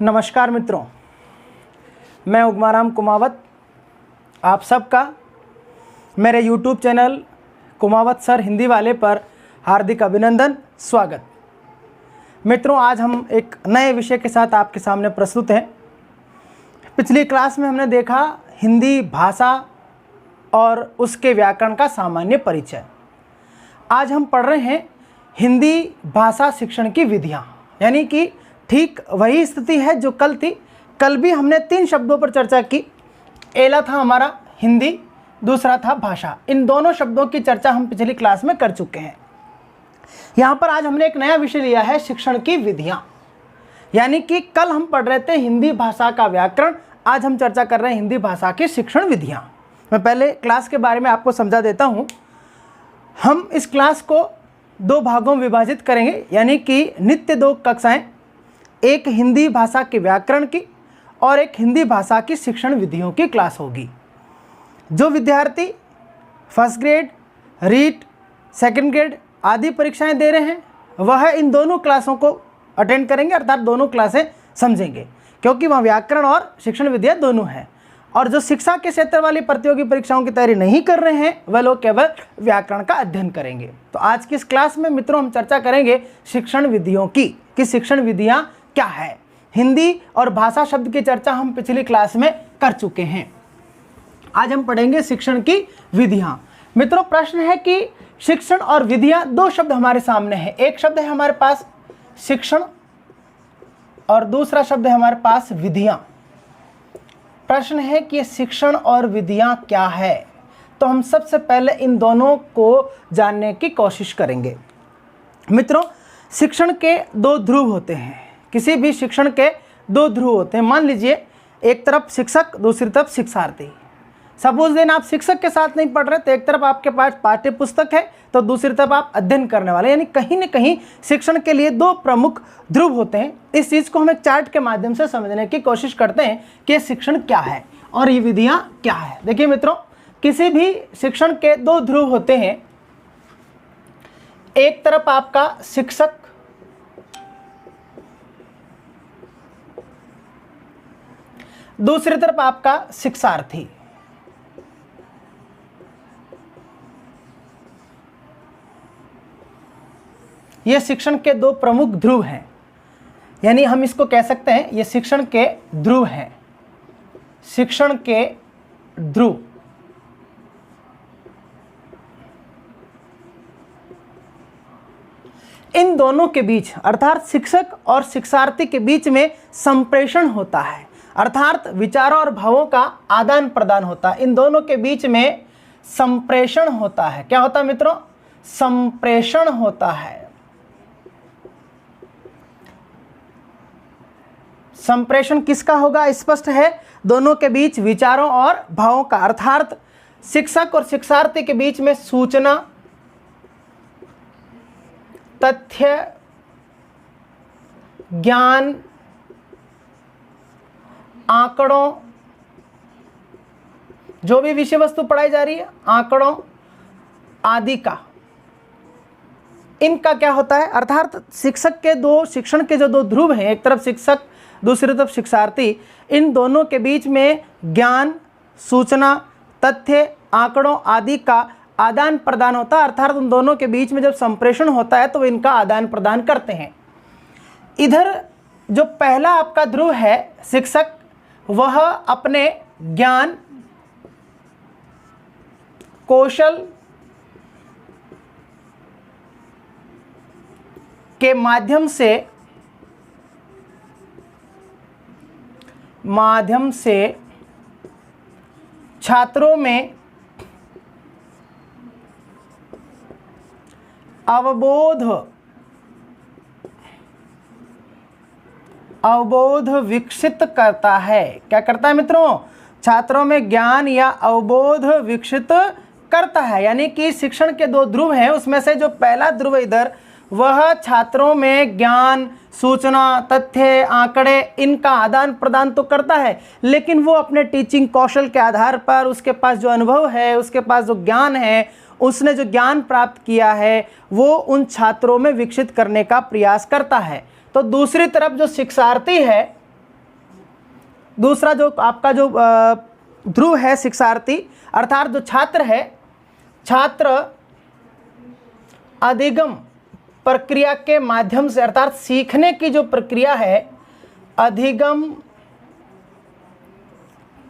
नमस्कार मित्रों, मैं उगमाराम कुमावत आप सबका मेरे YouTube channel Kumawat sir Hindi वाले पर हार्दिक अभिनंदन, स्वागत। मित्रों, आज हम एक नए विषय के साथ आपके सामने प्रस्तुत हैं। पिछली क्लास में हमने देखा हिंदी भाषा और उसके व्याकरण का सामान्य परिचय। आज हम पढ़ रहे हैं हिंदी भाषा शिक्षण की विधियाँ, यानी कि ठीक वही स्थिति है जो कल थी। कल भी हमने 3 शब्दों पर चर्चा की। पहला था हमारा हिंदी, दूसरा था भाषा। इन दोनों शब्दों की चर्चा हम पिछली क्लास में कर चुके हैं। यहाँ पर आज हमने एक नया विषय लिया है, शिक्षण की विधियाँ। यानी कि कल हम पढ़ रहे थे हिंदी भाषा का व्याकरण, आज हम चर्चा कर रहे हैं हिंदी भाषा की शिक्षण विधियाँ। मैं पहले क्लास के बारे में आपको समझा देता हूँ। हम इस क्लास को 2 भागों में विभाजित करेंगे, यानी कि नित्य 2 कक्षाएँ, एक हिंदी भाषा के व्याकरण की और एक हिंदी भाषा की शिक्षण विधियों की क्लास होगी। जो विद्यार्थी first grade, REET, second grade आदि परीक्षाएं दे रहे हैं वह इन दोनों क्लासों को अटेंड करेंगे, अर्थात दोनों क्लासें समझेंगे, क्योंकि वहाँ व्याकरण और शिक्षण विधियाँ दोनों हैं। और जो शिक्षा के क्षेत्र वाली प्रतियोगी परीक्षाओं की तैयारी नहीं कर रहे हैं वह लोग केवल व्याकरण का अध्ययन करेंगे। तो आज की इस क्लास में मित्रों हम चर्चा करेंगे शिक्षण विधियों की, कि शिक्षण विधियाँ क्या है। हिंदी और भाषा शब्द की चर्चा हम पिछली क्लास में कर चुके हैं। आज हम पढ़ेंगे शिक्षण की विधियाँ। मित्रों, प्रश्न है कि शिक्षण और विधियाँ 2 शब्द हमारे सामने हैं। एक शब्द है हमारे पास शिक्षण और दूसरा शब्द है हमारे पास विधियाँ। प्रश्न है कि शिक्षण और विधियाँ क्या है, तो हम सबसे पहले इन दोनों को जानने की कोशिश करेंगे। मित्रों, शिक्षण के 2 ध्रुव होते हैं। किसी भी शिक्षण के 2 ध्रुव होते हैं। मान लीजिए एक तरफ शिक्षक, दूसरी तरफ शिक्षार्थी। सपोज देन आप शिक्षक के साथ नहीं पढ़ रहे, तो एक तरफ आपके पास पाठ्य पुस्तक है तो दूसरी तरफ आप अध्ययन करने वाले, यानी कहीं न कहीं शिक्षण के लिए 2 प्रमुख ध्रुव होते हैं। इस चीज़ को हम एक चार्ट के माध्यम से समझने की कोशिश करते हैं कि शिक्षण क्या है और ये विधियाँ क्या है। देखिए मित्रों, किसी भी शिक्षण के 2 ध्रुव होते हैं। एक तरफ आपका शिक्षक, दूसरी तरफ आपका शिक्षार्थी। ये शिक्षण के 2 प्रमुख ध्रुव हैं, यानी हम इसको कह सकते हैं ये शिक्षण के ध्रुव हैं। शिक्षण के ध्रुव। इन दोनों के बीच, अर्थात शिक्षक और शिक्षार्थी के बीच में संप्रेषण होता है, अर्थात विचारों और भावों का आदान प्रदान होता है। इन दोनों के बीच में संप्रेषण होता है। क्या होता है मित्रों? संप्रेषण होता है। संप्रेषण किसका होगा? स्पष्ट है, दोनों के बीच विचारों और भावों का, अर्थात शिक्षक और शिक्षार्थी के बीच में सूचना, तथ्य, ज्ञान, आंकड़ों, जो भी विषय वस्तु पढ़ाई जा रही है, आंकड़ों आदि का, इनका क्या होता है? अर्थात शिक्षण के जो 2 ध्रुव हैं, एक तरफ शिक्षक दूसरी तरफ शिक्षार्थी, इन दोनों के बीच में ज्ञान, सूचना, तथ्य, आंकड़ों आदि का आदान प्रदान होता है। अर्थात उन दोनों के बीच में जब संप्रेषण होता है तो वो इनका आदान प्रदान करते हैं। इधर जो पहला आपका ध्रुव है शिक्षक, वह अपने ज्ञान, कौशल के माध्यम से छात्रों में अवबोध विकसित करता है। क्या करता है मित्रों? छात्रों में ज्ञान या अवबोध विकसित करता है। यानी कि शिक्षण के 2 ध्रुव हैं, उसमें से जो पहला ध्रुव इधर, वह छात्रों में ज्ञान, सूचना, तथ्य, आंकड़े, इनका आदान प्रदान तो करता है, लेकिन वो अपने टीचिंग कौशल के आधार पर, उसके पास जो अनुभव है, उसके पास जो ज्ञान है, उसने जो ज्ञान प्राप्त किया है, वो उन छात्रों में विकसित करने का प्रयास करता है। तो दूसरी तरफ जो शिक्षार्थी है, दूसरा जो आपका जो ध्रुव है शिक्षार्थी अर्थात जो छात्र है, छात्र अधिगम प्रक्रिया के माध्यम से अर्थात सीखने की जो प्रक्रिया है, अधिगम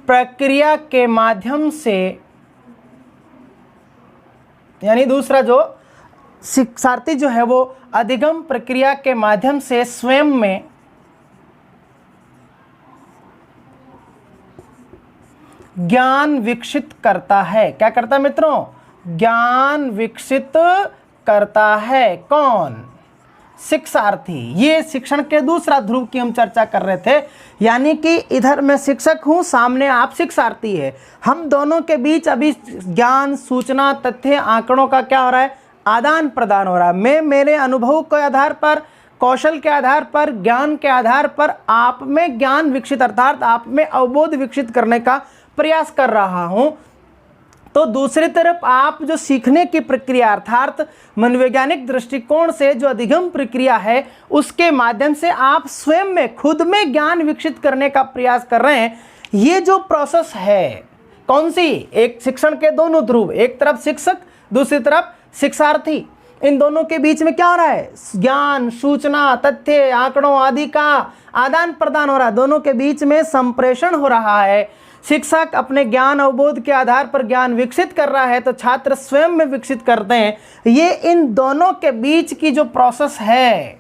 प्रक्रिया के माध्यम से, यानी दूसरा जो शिक्षार्थी जो है वो अधिगम प्रक्रिया के माध्यम से स्वयं में ज्ञान विकसित करता है। क्या करता है मित्रों? ज्ञान विकसित करता है। कौन? शिक्षार्थी। ये शिक्षण के दूसरा ध्रुव की हम चर्चा कर रहे थे, यानी कि इधर मैं शिक्षक हूं, सामने आप शिक्षार्थी है। हम दोनों के बीच अभी ज्ञान, सूचना, तथ्य, आंकड़ों का क्या हो रहा है? आदान प्रदान हो रहा है। मैं मेरे अनुभव के आधार पर, कौशल के आधार पर, ज्ञान के आधार पर आप में ज्ञान विकसित अर्थात आप में अवबोध विकसित करने का प्रयास कर रहा हूं। तो दूसरी तरफ आप जो सीखने की प्रक्रिया अर्थात मनोवैज्ञानिक दृष्टिकोण से जो अधिगम प्रक्रिया है उसके माध्यम से आप स्वयं में खुद में ज्ञान विकसित करने का प्रयास कर रहे हैं। ये जो प्रोसेस है कौन सी? एक शिक्षण के दोनों ध्रुव, एक तरफ शिक्षक, दूसरी तरफ शिक्षार्थी। इन दोनों के बीच में क्या हो रहा है? ज्ञान, सूचना, तथ्य, आंकड़ों आदि का आदान प्रदान हो रहा है। दोनों के बीच में संप्रेषण हो रहा है। शिक्षक अपने ज्ञान अवबोध के आधार पर ज्ञान विकसित कर रहा है तो छात्र स्वयं में विकसित करते हैं। ये इन दोनों के बीच की जो प्रोसेस है,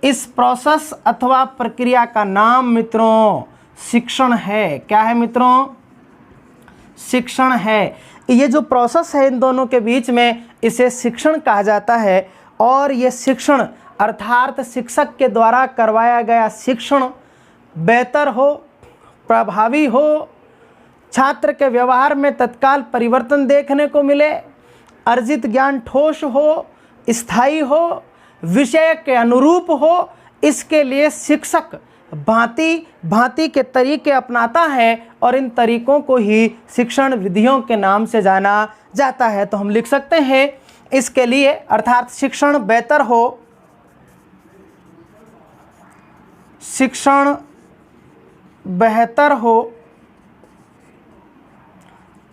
इस प्रोसेस अथवा प्रक्रिया का नाम मित्रों शिक्षण है। क्या है मित्रों? शिक्षण है। ये जो प्रोसेस है इन दोनों के बीच में, इसे शिक्षण कहा जाता है। और ये शिक्षण अर्थात शिक्षक के द्वारा करवाया गया शिक्षण बेहतर हो, प्रभावी हो, छात्र के व्यवहार में तत्काल परिवर्तन देखने को मिले, अर्जित ज्ञान ठोस हो, स्थायी हो, विषय के अनुरूप हो, इसके लिए शिक्षक भांति भांति के तरीके अपनाता है और इन तरीकों को ही शिक्षण विधियों के नाम से जाना जाता है। तो हम लिख सकते हैं इसके लिए अर्थात शिक्षण बेहतर हो, शिक्षण बेहतर हो,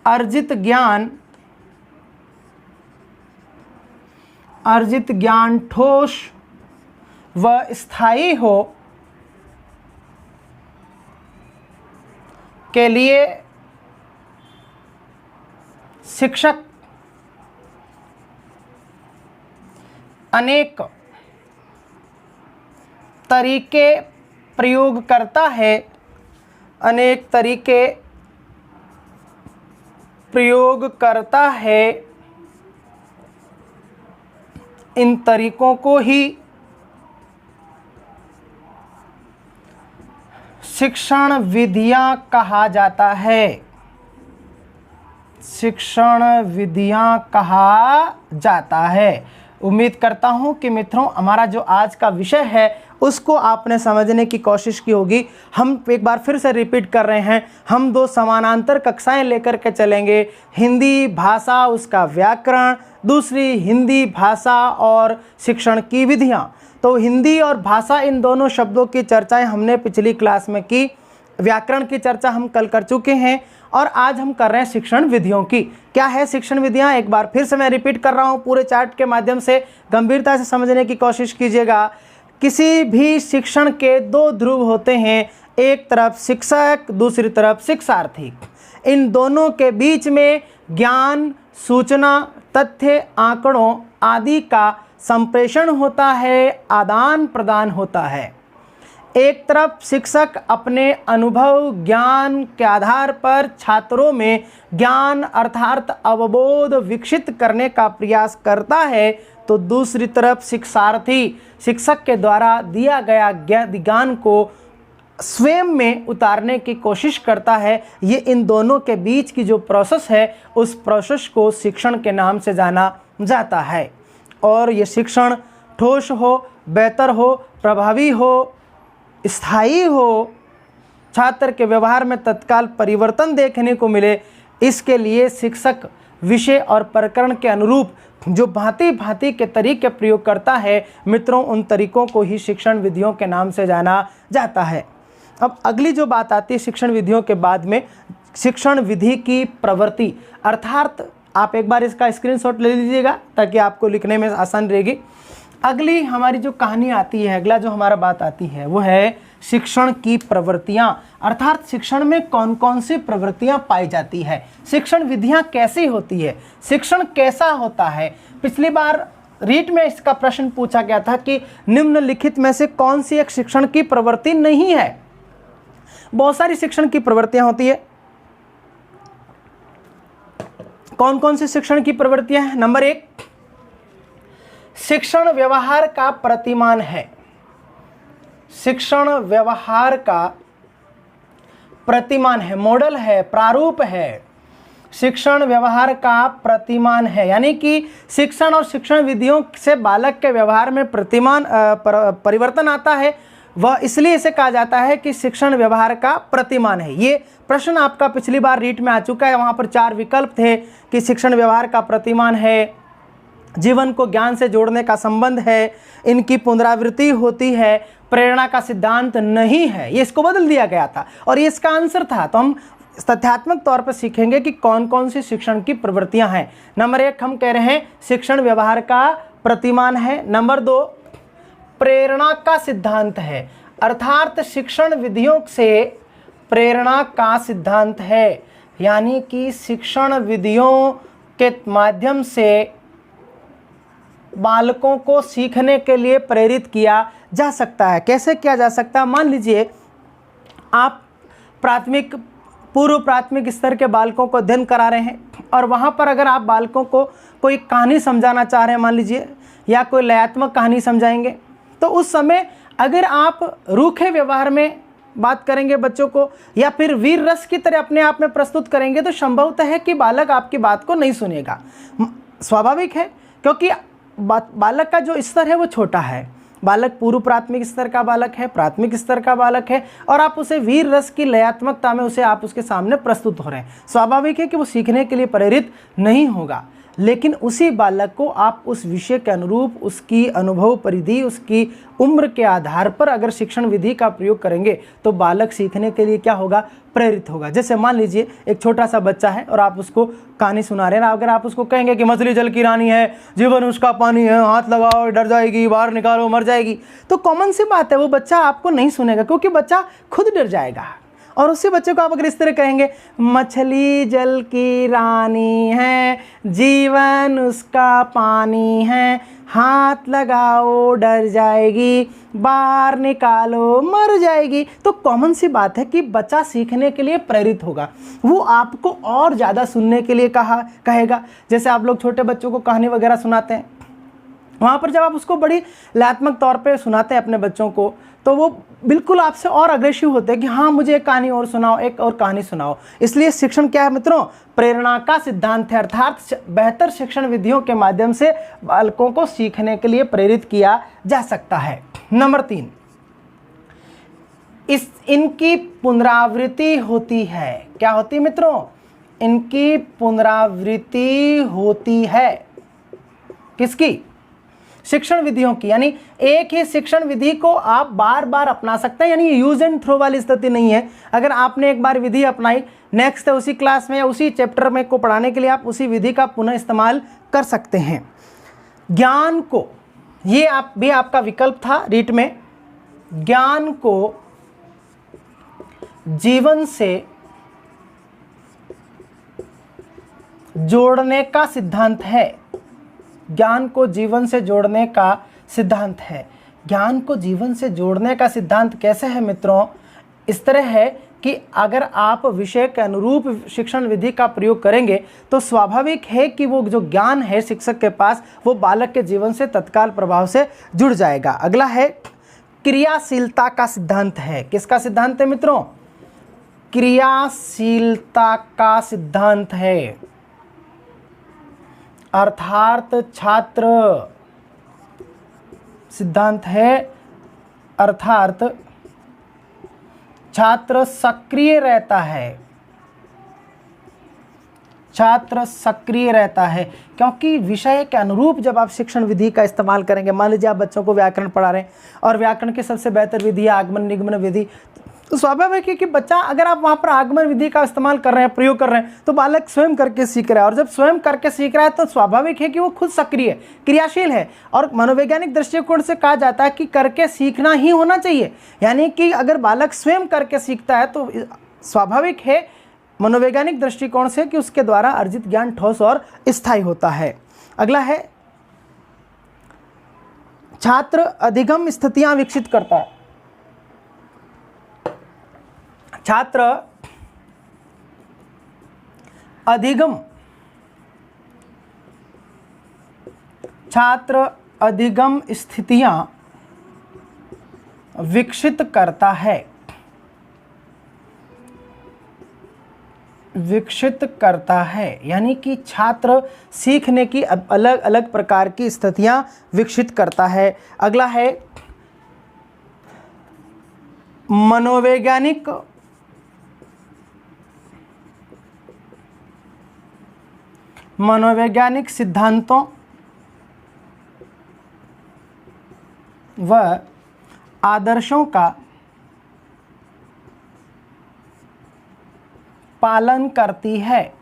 अर्जित ज्ञान ठोस व स्थायी हो के लिए शिक्षक अनेक तरीके प्रयोग करता है, अनेक तरीके प्रयोग करता है। इन तरीकों को ही शिक्षण विधियां कहा जाता है। शिक्षण विधियां कहा जाता है। उम्मीद करता हूं कि मित्रों हमारा जो आज का विषय है उसको आपने समझने की कोशिश की होगी। हम एक बार फिर से रिपीट कर रहे हैं, हम दो समानांतर कक्षाएं लेकर के चलेंगे। हिंदी भाषा, उसका व्याकरण, दूसरी हिंदी भाषा और शिक्षण की विधियां। तो हिंदी और भाषा इन दोनों शब्दों की चर्चाएं हमने पिछली क्लास में की, व्याकरण की चर्चा हम कल कर चुके हैं और आज हम कर रहे हैं शिक्षण विधियों की। क्या है शिक्षण विधियां? एक बार फिर से मैं रिपीट कर रहा हूं, पूरे चार्ट के माध्यम से गंभीरता से समझने की कोशिश कीजिएगा। किसी भी शिक्षण के दो ध्रुव होते हैं, एक तरफ शिक्षक, दूसरी तरफ शिक्षार्थी। इन दोनों के बीच में ज्ञान, सूचना, तथ्य, आंकड़ों आदि का संप्रेषण होता है, आदान प्रदान होता है। एक तरफ शिक्षक अपने अनुभव, ज्ञान के आधार पर छात्रों में ज्ञान अर्थात अवबोध विकसित करने का प्रयास करता है, तो दूसरी तरफ शिक्षार्थी शिक्षक के द्वारा दिया गया ज्ञान को स्वयं में उतारने की कोशिश करता है। ये इन दोनों के बीच की जो प्रोसेस है उस प्रोसेस को शिक्षण के नाम से जाना जाता है। और ये शिक्षण ठोस हो, बेहतर हो, प्रभावी हो, स्थायी हो, छात्र के व्यवहार में तत्काल परिवर्तन देखने को मिले, इसके लिए शिक्षक विषय और प्रकरण के अनुरूप जो भांति भांति के तरीके प्रयोग करता है मित्रों, उन तरीकों को ही शिक्षण विधियों के नाम से जाना जाता है। अब अगली जो बात आती है शिक्षण विधियों के बाद में, शिक्षण विधि की प्रवृत्ति, अर्थात आप एक बार इसका स्क्रीनशॉट ले लीजिएगा ताकि आपको लिखने में आसान रहेगी। अगली हमारी जो कहानी आती है, अगला जो हमारा बात आती है वो है शिक्षण की प्रवृत्तियां, अर्थात शिक्षण में कौन कौन सी प्रवृत्तियां पाई जाती है, शिक्षण विधियां कैसी होती है, शिक्षण कैसा होता है। पिछली बार रीट में इसका प्रश्न पूछा गया था कि निम्नलिखित में से कौन सी एक शिक्षण की प्रवृत्ति नहीं है। बहुत सारी शिक्षण की प्रवृत्तियां होती है। कौन कौन सी शिक्षण की प्रवृत्तियां हैं? नंबर 1, शिक्षण व्यवहार का प्रतिमान है। शिक्षण व्यवहार का प्रतिमान है, मॉडल है, प्रारूप है। शिक्षण व्यवहार का प्रतिमान है, यानी कि शिक्षण और शिक्षण विधियों से बालक के व्यवहार में परिवर्तन आता है, वह इसलिए इसे कहा जाता है कि शिक्षण व्यवहार का प्रतिमान है। ये प्रश्न आपका पिछली बार रीट में आ चुका है। वहाँ पर 4 विकल्प थे कि शिक्षण व्यवहार का प्रतिमान है, जीवन को ज्ञान से जोड़ने का संबंध है, इनकी पुनरावृत्ति होती है, प्रेरणा का सिद्धांत नहीं है। ये इसको बदल दिया गया था और ये इसका आंसर था। तो हम तथ्यात्मक तौर पर सीखेंगे कि कौन कौन सी शिक्षण की प्रवृत्तियां हैं। नंबर 1 हम कह रहे हैं शिक्षण व्यवहार का प्रतिमान है। नंबर 2 प्रेरणा का सिद्धांत है, अर्थात शिक्षण विधियों से प्रेरणा का सिद्धांत है, यानी कि शिक्षण विधियों के माध्यम से बालकों को सीखने के लिए प्रेरित किया जा सकता है। कैसे किया जा सकता है? मान लीजिए आप पूर्व प्राथमिक स्तर के बालकों को अध्ययन करा रहे हैं और वहाँ पर अगर आप बालकों को कोई कहानी समझाना चाह रहे हैं मान लीजिए, या कोई लयात्मक कहानी समझाएंगे, तो उस समय अगर आप रूखे व्यवहार में बात करेंगे बच्चों को या फिर वीर रस की तरह अपने आप में प्रस्तुत करेंगे तो संभवतः है कि बालक आपकी बात को नहीं सुनेगा। स्वाभाविक है, क्योंकि बालक का जो स्तर है वो छोटा है। बालक पूर्व प्राथमिक स्तर का बालक है, प्राथमिक स्तर का बालक है, और आप उसे वीर रस की लयात्मकता में आप उसके सामने प्रस्तुत हो रहे हैं। स्वाभाविक है कि वो सीखने के लिए प्रेरित नहीं होगा। लेकिन उसी बालक को आप उस विषय के अनुरूप उसकी अनुभव परिधि, उसकी उम्र के आधार पर अगर शिक्षण विधि का प्रयोग करेंगे तो बालक सीखने के लिए क्या होगा? प्रेरित होगा। जैसे मान लीजिए एक छोटा सा बच्चा है और आप उसको कहानी सुना रहे हैं, अगर आप उसको कहेंगे कि मछली जल की रानी है, जीवन उसका पानी है, हाथ लगाओ डर जाएगी, बाहर निकालो मर जाएगी, तो कॉमन सी बात है वो बच्चा आपको नहीं सुनेगा, क्योंकि बच्चा खुद डर जाएगा। और उसी बच्चे को आप अगर इस तरह कहेंगे मछली जल की रानी है, जीवन उसका पानी है, हाथ लगाओ डर जाएगी, बाहर निकालो मर जाएगी, तो कॉमन सी बात है कि बच्चा सीखने के लिए प्रेरित होगा। वो आपको और ज़्यादा सुनने के लिए कहेगा। जैसे आप लोग छोटे बच्चों को कहानी वगैरह सुनाते हैं, वहाँ पर जब आप उसको बड़ी लयात्मक तौर पे सुनाते हैं अपने बच्चों को, तो वो बिल्कुल आपसे और अग्रेसिव होते हैं कि हाँ मुझे एक कहानी और सुनाओ, एक और कहानी सुनाओ। इसलिए शिक्षण क्या है मित्रों? प्रेरणा का सिद्धांत है, अर्थात बेहतर शिक्षण विधियों के माध्यम से बालकों को सीखने के लिए प्रेरित किया जा सकता है। नंबर 3, इनकी पुनरावृत्ति होती है। क्या होती है मित्रों? इनकी पुनरावृत्ति होती है। किसकी? शिक्षण विधियों की। यानी एक ही शिक्षण विधि को आप बार बार अपना सकते हैं, यानी यूज एंड थ्रो वाली स्थिति नहीं है। अगर आपने एक बार विधि अपनाई, नेक्स्ट उसी क्लास में या उसी चैप्टर में को पढ़ाने के लिए आप उसी विधि का पुनः इस्तेमाल कर सकते हैं। ज्ञान को, ये आप भी आपका विकल्प था रीट में, ज्ञान को जीवन से जोड़ने का सिद्धांत है। ज्ञान को जीवन से जोड़ने का सिद्धांत है। ज्ञान को जीवन से जोड़ने का सिद्धांत कैसे है मित्रों? इस तरह है कि अगर आप विषय के अनुरूप शिक्षण विधि का प्रयोग करेंगे तो स्वाभाविक है कि वो जो ज्ञान है शिक्षक के पास वो बालक के जीवन से तत्काल प्रभाव से जुड़ जाएगा। अगला है क्रियाशीलता का सिद्धांत है। किसका सिद्धांत है मित्रों? क्रियाशीलता का सिद्धांत है, अर्थात छात्र सिद्धांत है, अर्थात छात्र सक्रिय रहता है। छात्र सक्रिय रहता है क्योंकि विषय के अनुरूप जब आप शिक्षण विधि का इस्तेमाल करेंगे, मान लीजिए आप बच्चों को व्याकरण पढ़ा रहे हैं और व्याकरण की सबसे बेहतर विधि है आगमन निगमन विधि, तो स्वाभाविक है कि बच्चा, अगर आप वहाँ पर आगमन विधि का इस्तेमाल कर रहे हैं, प्रयोग कर रहे हैं, तो बालक स्वयं करके सीख रहा है, और जब स्वयं करके सीख रहा है तो स्वाभाविक है कि वो खुद सक्रिय क्रियाशील है। और मनोवैज्ञानिक दृष्टिकोण से कहा जाता है कि करके सीखना ही होना चाहिए, यानी कि अगर बालक स्वयं करके सीखता है तो स्वाभाविक है मनोवैज्ञानिक दृष्टिकोण से कि उसके द्वारा अर्जित ज्ञान ठोस और स्थायी होता है। अगला है, छात्र अधिगम स्थितियां विकसित करता है। छात्र अधिगम स्थितियां विकसित करता है। यानी कि छात्र सीखने की अलग अलग प्रकार की स्थितियां विकसित करता है। अगला है, मनोवैज्ञानिक सिद्धांतों व आदर्शों का पालन करती है।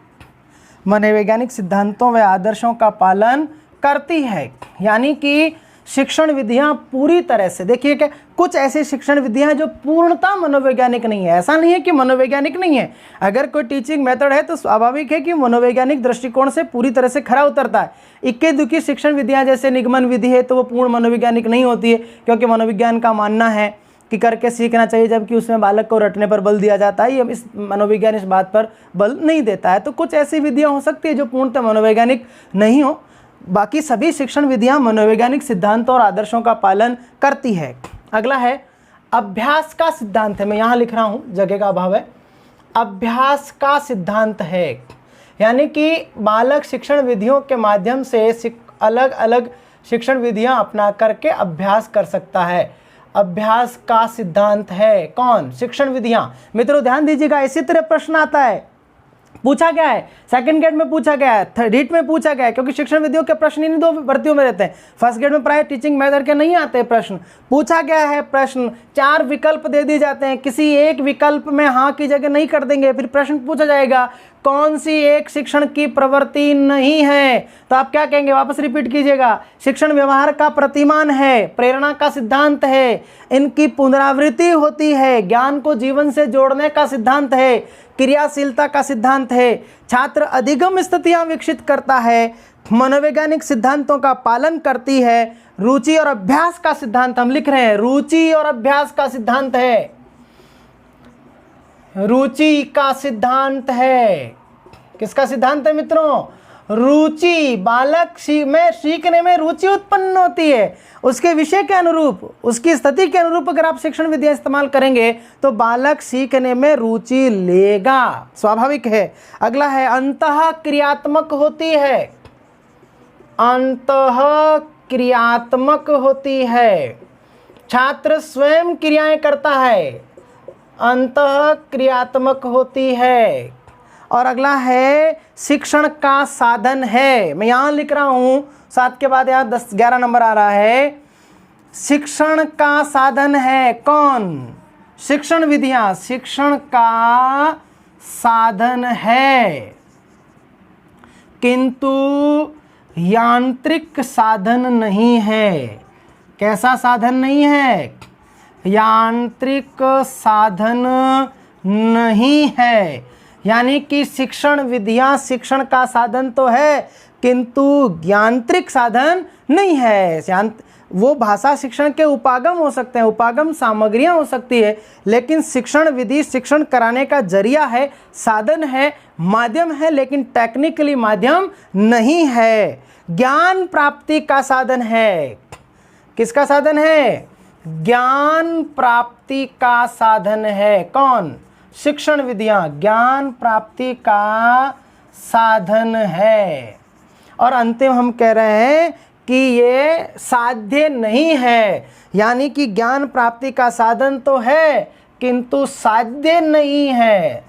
मनोवैज्ञानिक सिद्धांतों व आदर्शों का पालन करती है, यानी कि शिक्षण विधियां पूरी तरह से, देखिए कि कुछ ऐसी शिक्षण विधियां हैं जो पूर्णतः मनोवैज्ञानिक नहीं है। ऐसा नहीं है कि मनोवैज्ञानिक नहीं है, अगर कोई टीचिंग मेथड है तो स्वाभाविक है कि मनोवैज्ञानिक दृष्टिकोण से पूरी तरह से खरा उतरता है। इक्के दुक्की शिक्षण विधियां जैसे निगमन विधि है तो वो पूर्ण मनोवैज्ञानिक नहीं होती है, क्योंकि मनोविज्ञान का मानना है कि करके सीखना चाहिए, जबकि उसमें बालक को रटने पर बल दिया जाता है। ये इस मनोविज्ञान इस बात पर बल नहीं देता है। तो कुछ ऐसी विधियाँ हो सकती है जो पूर्णतः मनोवैज्ञानिक नहीं हो, बाकी सभी शिक्षण विधियां मनोवैज्ञानिक सिद्धांतों और आदर्शों का पालन करती है। अगला है, अभ्यास का सिद्धांत है। मैं यहाँ लिख रहा हूँ, जगह का अभाव है। अभ्यास का सिद्धांत है, यानी कि बालक शिक्षण विधियों के माध्यम से अलग अलग शिक्षण विधियां अपना करके अभ्यास कर सकता है। अभ्यास का सिद्धांत है कौन? शिक्षण विधियां। मित्रों ध्यान दीजिएगा, इसी तरह प्रश्न आता है, पूछा गया है, सेकंड ग्रेड में पूछा गया है, थर्ड रीट में पूछा गया है, क्योंकि शिक्षण विधियों के प्रश्न इन दो भर्तियों में रहते हैं। फर्स्ट ग्रेड में प्राय टीचिंग मेथड के नहीं आते प्रश्न। पूछा गया है प्रश्न, 4 विकल्प दे दिए जाते हैं, किसी एक विकल्प में हाँ की जगह नहीं कर देंगे, फिर प्रश्न पूछा जाएगा कौन सी एक शिक्षण की प्रवृत्ति नहीं है, तो आप क्या कहेंगे? वापस रिपीट कीजिएगा। शिक्षण व्यवहार का प्रतिमान है, प्रेरणा का सिद्धांत है, इनकी पुनरावृत्ति होती है, ज्ञान को जीवन से जोड़ने का सिद्धांत है, क्रियाशीलता का सिद्धांत है, छात्र अधिगम स्थितियां विकसित करता है, मनोवैज्ञानिक सिद्धांतों का पालन करती है, रुचि और अभ्यास का सिद्धांत हम लिख रहे हैं, रुचि और अभ्यास का सिद्धांत है, रुचि का सिद्धांत है। किसका सिद्धांत है मित्रों? रुचि। बालक में सीखने में रुचि उत्पन्न होती है, उसके विषय के अनुरूप, उसकी स्थिति के अनुरूप अगर आप शिक्षण विधियां इस्तेमाल करेंगे तो बालक सीखने में रुचि लेगा, स्वाभाविक है। अगला है, अंतः क्रियात्मक होती है। अंतः क्रियात्मक होती है, छात्र स्वयं क्रियाएं करता है, अंतः क्रियात्मक होती है। और अगला है, शिक्षण का साधन है। मैं यहाँ लिख रहा हूँ, 7 के बाद यहाँ 10-11 नंबर आ रहा है। शिक्षण का साधन है कौन? शिक्षण विधियाँ शिक्षण का साधन है, किंतु यांत्रिक साधन नहीं है। कैसा साधन नहीं है? यांत्रिक साधन नहीं है, यानी कि शिक्षण विधियां शिक्षण का साधन तो है किंतु यांत्रिक साधन नहीं है। वो भाषा शिक्षण के उपागम हो सकते हैं, उपागम सामग्रियां हो सकती है, लेकिन शिक्षण विधि शिक्षण कराने का जरिया है, साधन है, माध्यम है, लेकिन टेक्निकली माध्यम नहीं है। ज्ञान प्राप्ति का साधन है। किसका साधन है? ज्ञान प्राप्ति का साधन है कौन? शिक्षण विधियां ज्ञान प्राप्ति का साधन है। और अंतिम हम कह रहे हैं कि ये साध्य नहीं है, यानी कि ज्ञान प्राप्ति का साधन तो है किंतु साध्य नहीं है,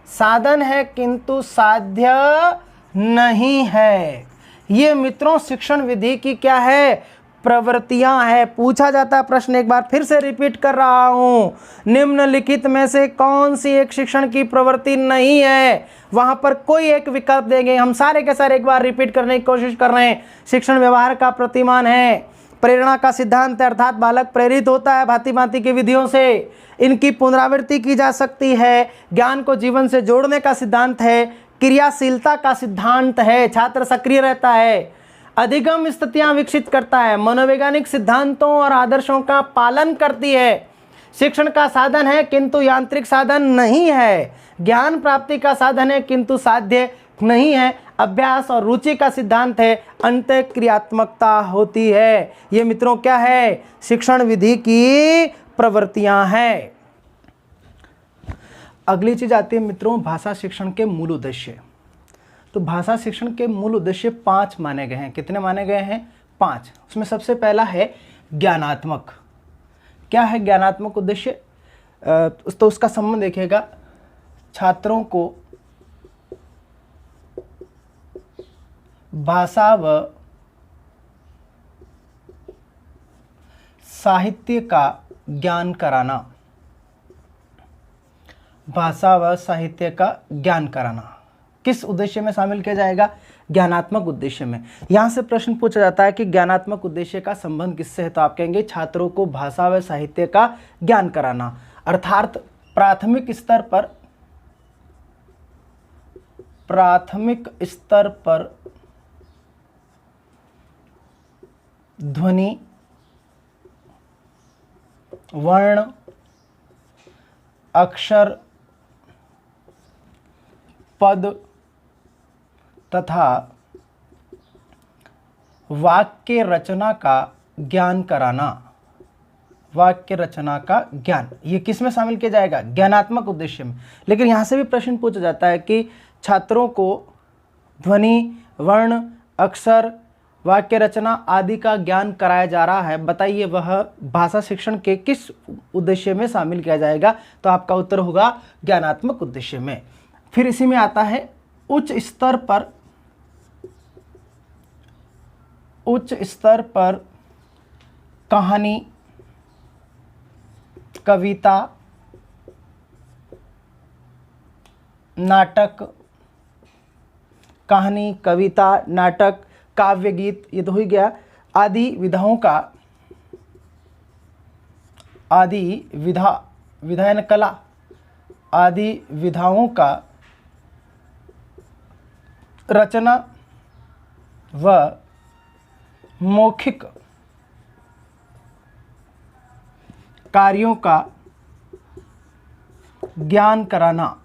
साधन है किंतु साध्य नहीं है। ये मित्रों शिक्षण विधि की क्या है? प्रवृत्तियां हैं। पूछा जाता है प्रश्न, एक बार फिर से रिपीट कर रहा हूं, निम्नलिखित में से कौन सी एक शिक्षण की प्रवृत्ति नहीं है, वहां पर कोई एक विकल्प देंगे। हम सारे के सारे एक बार रिपीट करने की कोशिश कर रहे हैं। शिक्षण व्यवहार का प्रतिमान है, प्रेरणा का सिद्धांत है, अर्थात बालक प्रेरित होता है भांति भांति की विधियों से, इनकी पुनरावृत्ति की जा सकती है, ज्ञान को जीवन से जोड़ने का सिद्धांत है, क्रियाशीलता का सिद्धांत है, छात्र सक्रिय रहता है, अधिगम स्थितियां विकसित करता है, मनोवैज्ञानिक सिद्धांतों और आदर्शों का पालन करती है, शिक्षण का साधन है किंतु यांत्रिक साधन नहीं है, ज्ञान प्राप्ति का साधन है किंतु साध्य नहीं है, अभ्यास और रुचि का सिद्धांत है, अंतःक्रियात्मकता होती है। ये मित्रों क्या है, शिक्षण विधि की प्रवृत्तियां हैं। अगली चीज आती है मित्रों भाषा शिक्षण के मूल उद्देश्य। तो भाषा शिक्षण के मूल उद्देश्य 5 माने गए हैं। कितने माने गए हैं? 5। उसमें सबसे पहला है ज्ञानात्मक। क्या है ज्ञानात्मक उद्देश्य? तो उसका संबंध देखिएगा, छात्रों को भाषा व साहित्य का ज्ञान कराना, भाषा व साहित्य का ज्ञान कराना किस उद्देश्य में शामिल किया जाएगा? ज्ञानात्मक उद्देश्य में। यहां से प्रश्न पूछा जाता है कि ज्ञानात्मक उद्देश्य का संबंध किससे है, तो आप कहेंगे छात्रों को भाषा व साहित्य का ज्ञान कराना, अर्थात प्राथमिक स्तर पर ध्वनि, वर्ण, अक्षर, पद तथा वाक्य रचना का ज्ञान कराना, वाक्य रचना का ज्ञान, ये किस में शामिल किया जाएगा? ज्ञानात्मक उद्देश्य में। लेकिन यहाँ से भी प्रश्न पूछा जाता है कि छात्रों को ध्वनि, वर्ण, अक्षर, वाक्य रचना आदि का ज्ञान कराया जा रहा है, बताइए वह भाषा शिक्षण के किस उद्देश्य में शामिल किया जाएगा? तो आपका उत्तर होगा ज्ञानात्मक उद्देश्य में। फिर इसी में आता है उच्च स्तर पर कहानी, कविता, नाटक, कहानी, कविता, नाटक, काव्य गीत, ये तो हो ही गया, आदि विधायन कला आदि विधाओं का रचना व मौखिक कार्यों का ज्ञान कराना।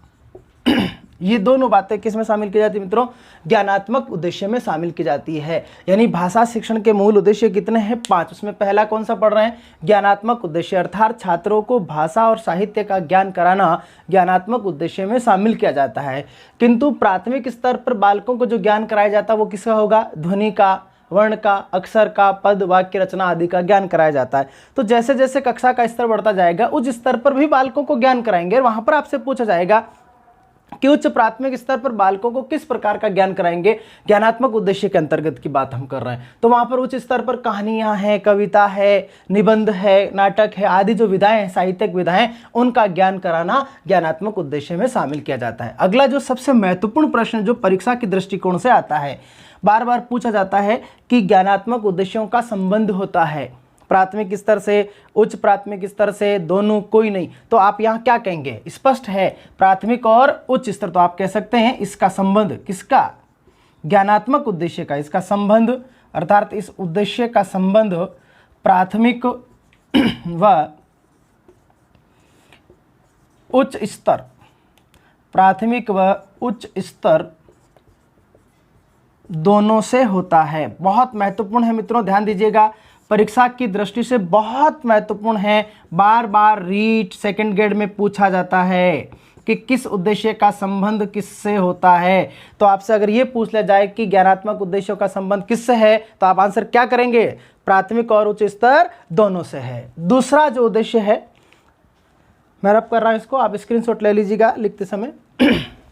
ये दोनों बातें किस में शामिल की जाती है मित्रों? ज्ञानात्मक उद्देश्य में शामिल की जाती है। यानी भाषा शिक्षण के मूल उद्देश्य कितने हैं? 5। उसमें पहला कौन सा पढ़ रहे हैं? ज्ञानात्मक उद्देश्य, अर्थात छात्रों को भाषा और साहित्य का ज्ञान कराना ज्ञानात्मक उद्देश्य में शामिल किया जाता है। किंतु प्राथमिक स्तर पर बालकों को जो ज्ञान कराया जाता है वो किसका होगा? ध्वनि का, वर्ण का, अक्षर का, पद, वाक्य रचना आदि का ज्ञान कराया जाता है। तो जैसे जैसे कक्षा का स्तर बढ़ता जाएगा उस स्तर पर भी बालकों को ज्ञान कराएंगे। वहां पर आपसे पूछा जाएगा कि उच्च प्राथमिक स्तर पर बालकों को किस प्रकार का ज्ञान कराएंगे? ज्ञानात्मक उद्देश्य के अंतर्गत की बात हम कर रहे हैं। तो वहां पर उच्च स्तर पर कहानियां हैं, कविता है, निबंध है, नाटक है आदि जो विधाएं हैं, साहित्यिक विधाएं, उनका ज्ञान कराना ज्ञानात्मक उद्देश्य में शामिल किया जाता है। अगला जो सबसे महत्वपूर्ण प्रश्न जो परीक्षा के दृष्टिकोण से आता है, बार बार पूछा जाता है कि ज्ञानात्मक उद्देश्यों का संबंध होता है प्राथमिक स्तर से, उच्च प्राथमिक स्तर से, दोनों, कोई नहीं। तो आप यहाँ क्या कहेंगे? स्पष्ट है प्राथमिक और उच्च स्तर, तो आप कह सकते हैं इसका संबंध किसका? ज्ञानात्मक उद्देश्य का। इसका संबंध अर्थात इस उद्देश्य का संबंध प्राथमिक व उच्च स्तर, प्राथमिक व उच्च स्तर दोनों से होता है। बहुत महत्वपूर्ण है मित्रों, ध्यान दीजिएगा, परीक्षा की दृष्टि से बहुत महत्वपूर्ण है। बार बार रीट सेकंड ग्रेड में पूछा जाता है कि किस उद्देश्य का संबंध किससे होता है। तो आपसे अगर ये पूछ लिया जाए कि ज्ञानात्मक उद्देश्यों का संबंध किससे है, तो आप आंसर क्या करेंगे? प्राथमिक और उच्च स्तर दोनों से है। दूसरा जो उद्देश्य है, मैं रब कर रहा हूं इसको, आप स्क्रीनशॉट ले लीजिएगा लिखते समय।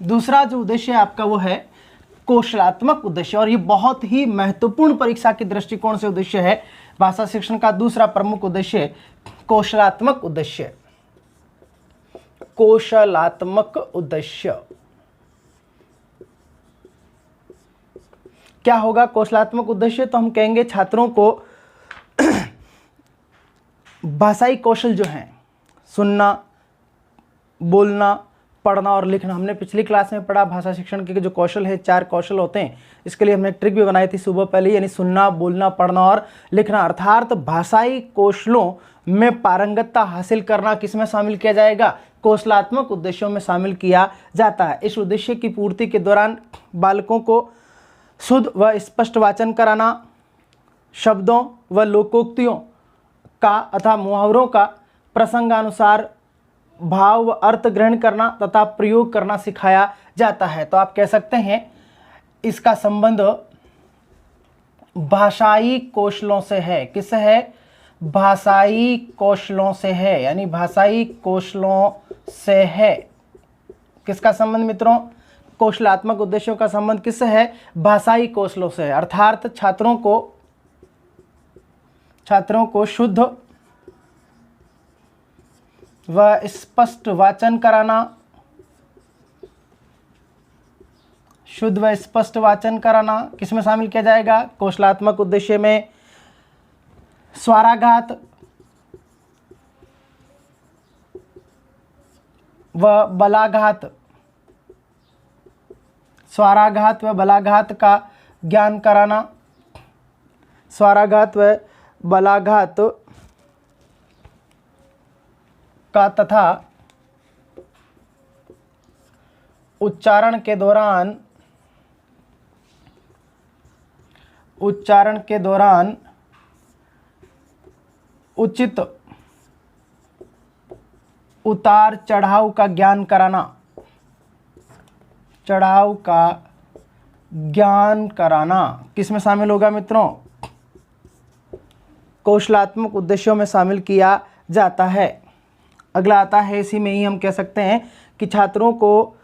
दूसरा जो उद्देश्य है आपका वो है कौशलात्मक उद्देश्य, और ये बहुत ही महत्वपूर्ण परीक्षा के दृष्टिकोण से उद्देश्य है। भाषा शिक्षण का दूसरा प्रमुख उद्देश्य कौशलात्मक उद्देश्य। कौशलात्मक उद्देश्य क्या होगा? कौशलात्मक उद्देश्य तो हम कहेंगे छात्रों को भाषाई कौशल जो हैं, सुनना, बोलना, पढ़ना और लिखना। हमने पिछली क्लास में पढ़ा भाषा शिक्षण के जो कौशल है, 4 कौशल होते हैं। इसके लिए हमने ट्रिक भी बनाई थी सुबह पहले, यानी सुनना, बोलना, पढ़ना और लिखना। अर्थात भाषाई कौशलों में पारंगतता हासिल करना किसमें शामिल किया जाएगा? कौशलात्मक उद्देश्यों में शामिल किया जाता है। इस उद्देश्य की पूर्ति के दौरान बालकों को शुद्ध व स्पष्ट वाचन कराना, शब्दों व लोकोक्तियों का तथा मुहावरों का प्रसंगानुसार भाव व अर्थ ग्रहण करना तथा प्रयोग करना सिखाया जाता है। तो आप कह सकते हैं इसका संबंध भाषाई कौशलों से है। किससे है? भाषाई कौशलों से है, यानी भाषाई कौशलों से है। किसका संबंध मित्रों? कौशलात्मक उद्देश्यों का संबंध किससे है? भाषाई कौशलों से है। अर्थात छात्रों को शुद्ध व स्पष्ट वाचन कराना, शुद्ध व स्पष्ट वाचन कराना किसमें शामिल किया जाएगा? कौशलात्मक उद्देश्य में। स्वराघात व बलाघात, स्वराघात व बलाघात का ज्ञान कराना, स्वराघात व बलाघात का तथा उच्चारण के दौरान उचित उतार चढ़ाव का ज्ञान कराना, चढ़ाव का ज्ञान कराना किस में शामिल होगा मित्रों? कौशलात्मक उद्देश्यों में शामिल किया जाता है। अगला आता है, इसी में ही हम कह सकते हैं कि छात्रों को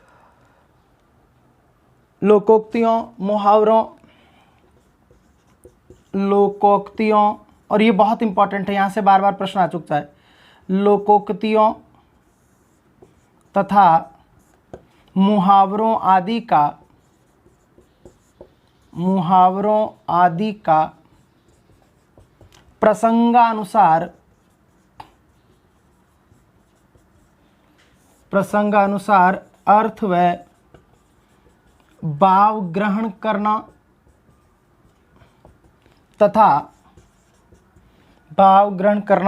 लोकोक्तियों, मुहावरों, लोकोक्तियों, और ये बहुत इंपॉर्टेंट है, यहाँ से बार बार प्रश्न आ चुका है, लोकोक्तियों तथा मुहावरों आदि का प्रसंगानुसार अर्थ व भाव ग्रहण करना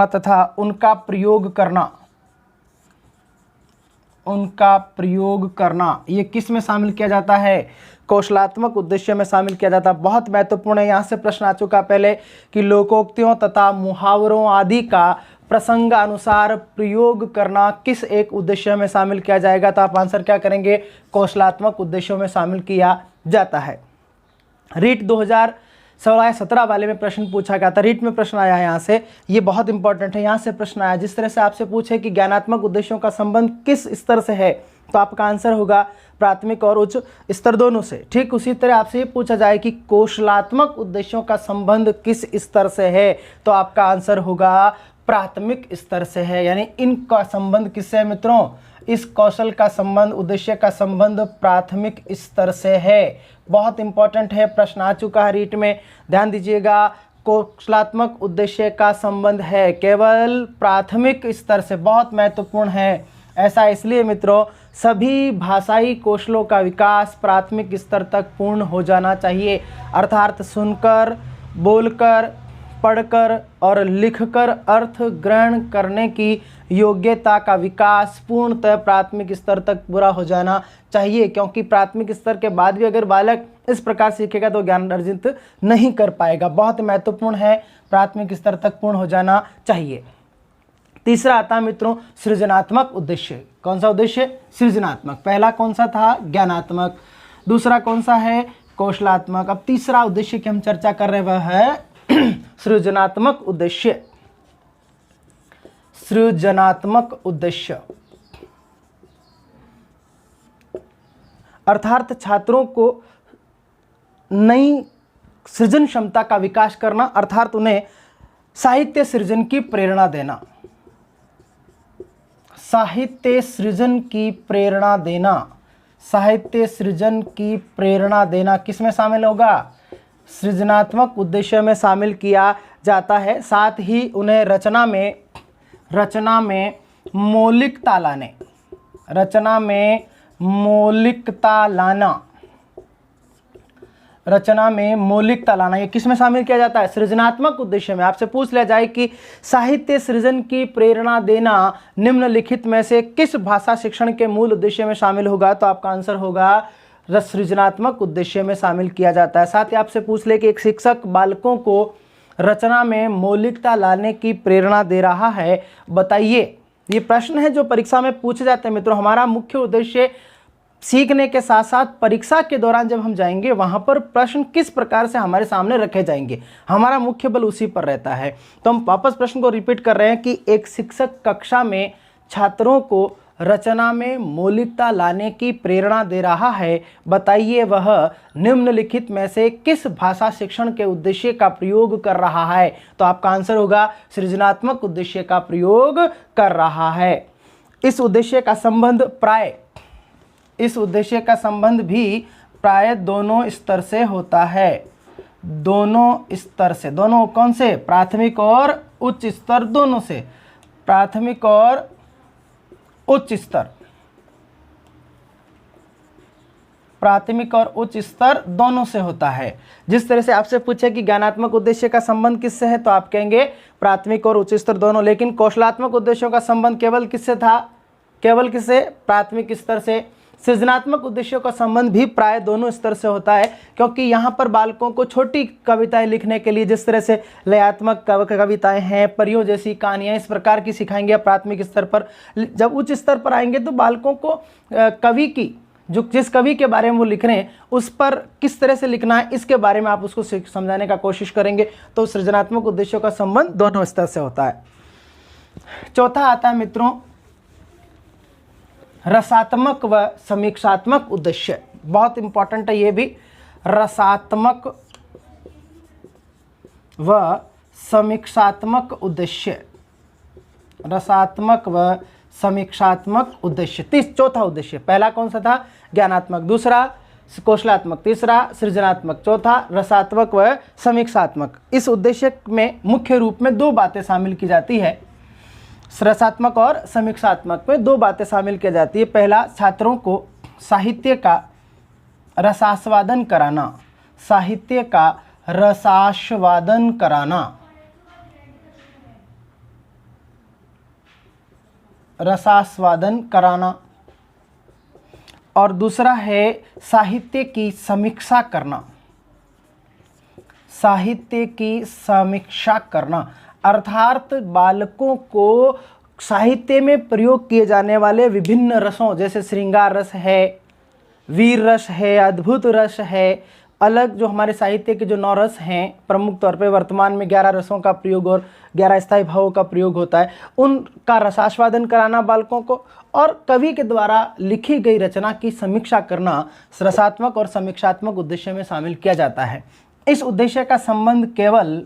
तथा उनका प्रयोग करना ये किस में शामिल किया जाता है? कौशलात्मक उद्देश्य में शामिल किया जाता है। बहुत महत्वपूर्ण है, यहाँ से प्रश्न आ चुका पहले कि लोकोक्तियों तथा मुहावरों आदि का प्रसंगानुसार प्रयोग करना किस एक उद्देश्य में शामिल किया जाएगा? तो आप आंसर क्या करेंगे? कौशलात्मक उद्देश्यों में शामिल किया जाता है। रीट 2016-17 वाले में प्रश्न पूछा गया था, रीट में प्रश्न आया है यहाँ से, ये बहुत इंपॉर्टेंट है। यहाँ से प्रश्न आया, जिस तरह से आपसे पूछे कि ज्ञानात्मक उद्देश्यों का संबंध किस स्तर से है, तो आपका आंसर होगा प्राथमिक और उच्च स्तर दोनों से। ठीक उसी तरह आपसे ये पूछा जाए कि कौशलात्मक उद्देश्यों का संबंध किस स्तर से है, तो आपका आंसर होगा प्राथमिक स्तर से है। यानी इनका संबंध किससे है मित्रों? इस कौशल का संबंध, उद्देश्य का संबंध प्राथमिक स्तर से है। बहुत इंपॉर्टेंट है, प्रश्न आ चुका है रीट में, ध्यान दीजिएगा। कौशलात्मक उद्देश्य का संबंध है केवल प्राथमिक स्तर से, बहुत महत्वपूर्ण है। ऐसा इसलिए मित्रों, सभी भाषाई कौशलों का विकास प्राथमिक स्तर तक पूर्ण हो जाना चाहिए। अर्थात सुनकर, बोलकर, पढ़कर और लिखकर अर्थ ग्रहण करने की योग्यता का विकास पूर्णतः प्राथमिक स्तर तक पूरा हो जाना चाहिए, क्योंकि प्राथमिक स्तर के बाद भी अगर बालक इस प्रकार सीखेगा तो ज्ञान अर्जित नहीं कर पाएगा। बहुत महत्वपूर्ण है, प्राथमिक स्तर तक पूर्ण हो जाना चाहिए। तीसरा आता है मित्रों सृजनात्मक उद्देश्य। कौन सा उद्देश्य? सृजनात्मक। पहला कौन सा था? ज्ञानात्मक। दूसरा कौन सा है? कौशलात्मक। अब तीसरा उद्देश्य की हम चर्चा कर रहे वह है सृजनात्मक उद्देश्य। सृजनात्मक उद्देश्य अर्थात छात्रों को नई सृजन क्षमता का विकास करना, अर्थात उन्हें साहित्य सृजन की प्रेरणा देना, साहित्य सृजन की प्रेरणा देना, साहित्य सृजन की प्रेरणा देना किस में शामिल होगा? सृजनात्मक उद्देश्य में शामिल किया जाता है। साथ ही उन्हें रचना में मौलिकता लाने, रचना में मौलिकता लाना, रचना में मौलिकता लाना, ये किस में शामिल किया जाता है? सृजनात्मक उद्देश्य में। आपसे पूछ लिया जाए कि साहित्य सृजन की प्रेरणा देना निम्नलिखित में से किस भाषा शिक्षण के मूल उद्देश्य में शामिल होगा? तो आपका आंसर होगा सृजनात्मक उद्देश्य में शामिल किया जाता है। साथ ही आपसे पूछ ले कि एक शिक्षक बालकों को रचना में मौलिकता लाने की प्रेरणा दे रहा है, बताइए। ये प्रश्न है जो परीक्षा में पूछे जाते हैं मित्रों। हमारा मुख्य उद्देश्य सीखने के साथ साथ परीक्षा के दौरान जब हम जाएंगे वहाँ पर प्रश्न किस प्रकार से हमारे सामने रखे जाएंगे, हमारा मुख्य बल उसी पर रहता है। तो हम वापस प्रश्न को रिपीट कर रहे हैं कि एक शिक्षक कक्षा में छात्रों को रचना में मौलिकता लाने की प्रेरणा दे रहा है, बताइए वह निम्नलिखित में से किस भाषा शिक्षण के उद्देश्य का प्रयोग कर रहा है? तो आपका आंसर होगा सृजनात्मक उद्देश्य का प्रयोग कर रहा है। इस उद्देश्य का संबंध भी प्राय दोनों स्तर से होता है, दोनों स्तर से। दोनों कौन से? प्राथमिक और उच्च स्तर दोनों से, प्राथमिक और उच्च स्तर, प्राथमिक और उच्च स्तर दोनों से होता है। जिस तरह से आपसे पूछे कि ज्ञानात्मक उद्देश्य का संबंध किससे है, तो आप कहेंगे प्राथमिक और उच्च स्तर दोनों। लेकिन कौशलात्मक उद्देश्यों का संबंध केवल किससे था? केवल किससे? प्राथमिक स्तर से। सृजनात्मक उद्देश्यों का संबंध भी प्राय दोनों स्तर से होता है, क्योंकि यहाँ पर बालकों को छोटी कविताएं लिखने के लिए जिस तरह से लयात्मक कविताएं हैं, परियों जैसी कहानियां इस प्रकार की सिखाएंगे प्राथमिक स्तर पर। जब उच्च स्तर पर आएंगे तो बालकों को कवि की जिस कवि के बारे में वो लिख रहे हैं उस पर किस तरह से लिखना है इसके बारे में आप उसको समझाने का कोशिश करेंगे। तो सृजनात्मक उद्देश्यों का संबंध दोनों स्तर से होता है। चौथा आता है मित्रों रसात्मक व समीक्षात्मक उद्देश्य। बहुत इंपॉर्टेंट है ये भी। रसात्मक व समीक्षात्मक उद्देश्य, रसात्मक व समीक्षात्मक उद्देश्य। चौथा उद्देश्य। पहला कौन सा था? ज्ञानात्मक। दूसरा कौशलात्मक। तीसरा सृजनात्मक। चौथा रसात्मक व समीक्षात्मक। इस उद्देश्य में मुख्य रूप में दो बातें शामिल की जाती है। रसात्मक और समीक्षात्मक में दो बातें शामिल की जाती है। पहला, छात्रों को साहित्य का रसास्वादन कराना, साहित्य का रसास्वादन कराना, रसास्वादन कराना। और दूसरा है साहित्य की समीक्षा करना, साहित्य की समीक्षा करना। अर्थात बालकों को साहित्य में प्रयोग किए जाने वाले विभिन्न रसों, जैसे श्रृंगार रस है, वीर रस है, अद्भुत रस है, अलग जो हमारे साहित्य के जो 9 रस हैं, प्रमुख तौर पे वर्तमान में 11 रसों का प्रयोग और 11 स्थायी भावों का प्रयोग होता है, उनका रसास्वादन कराना बालकों को, और कवि के द्वारा लिखी गई रचना की समीक्षा करना रसात्मक और समीक्षात्मक उद्देश्य में शामिल किया जाता है। इस उद्देश्य का संबंध केवल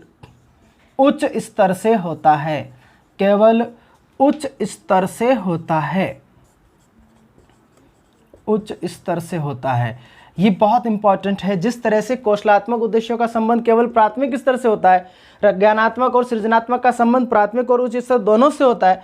उच्च स्तर से होता है, केवल उच्च स्तर से होता है, उच्च स्तर से होता है। ये बहुत इंपॉर्टेंट है। जिस तरह से कौशलात्मक उद्देश्यों का संबंध केवल प्राथमिक स्तर से होता है, ज्ञानात्मक और सृजनात्मक का संबंध प्राथमिक और उच्च स्तर दोनों से होता है,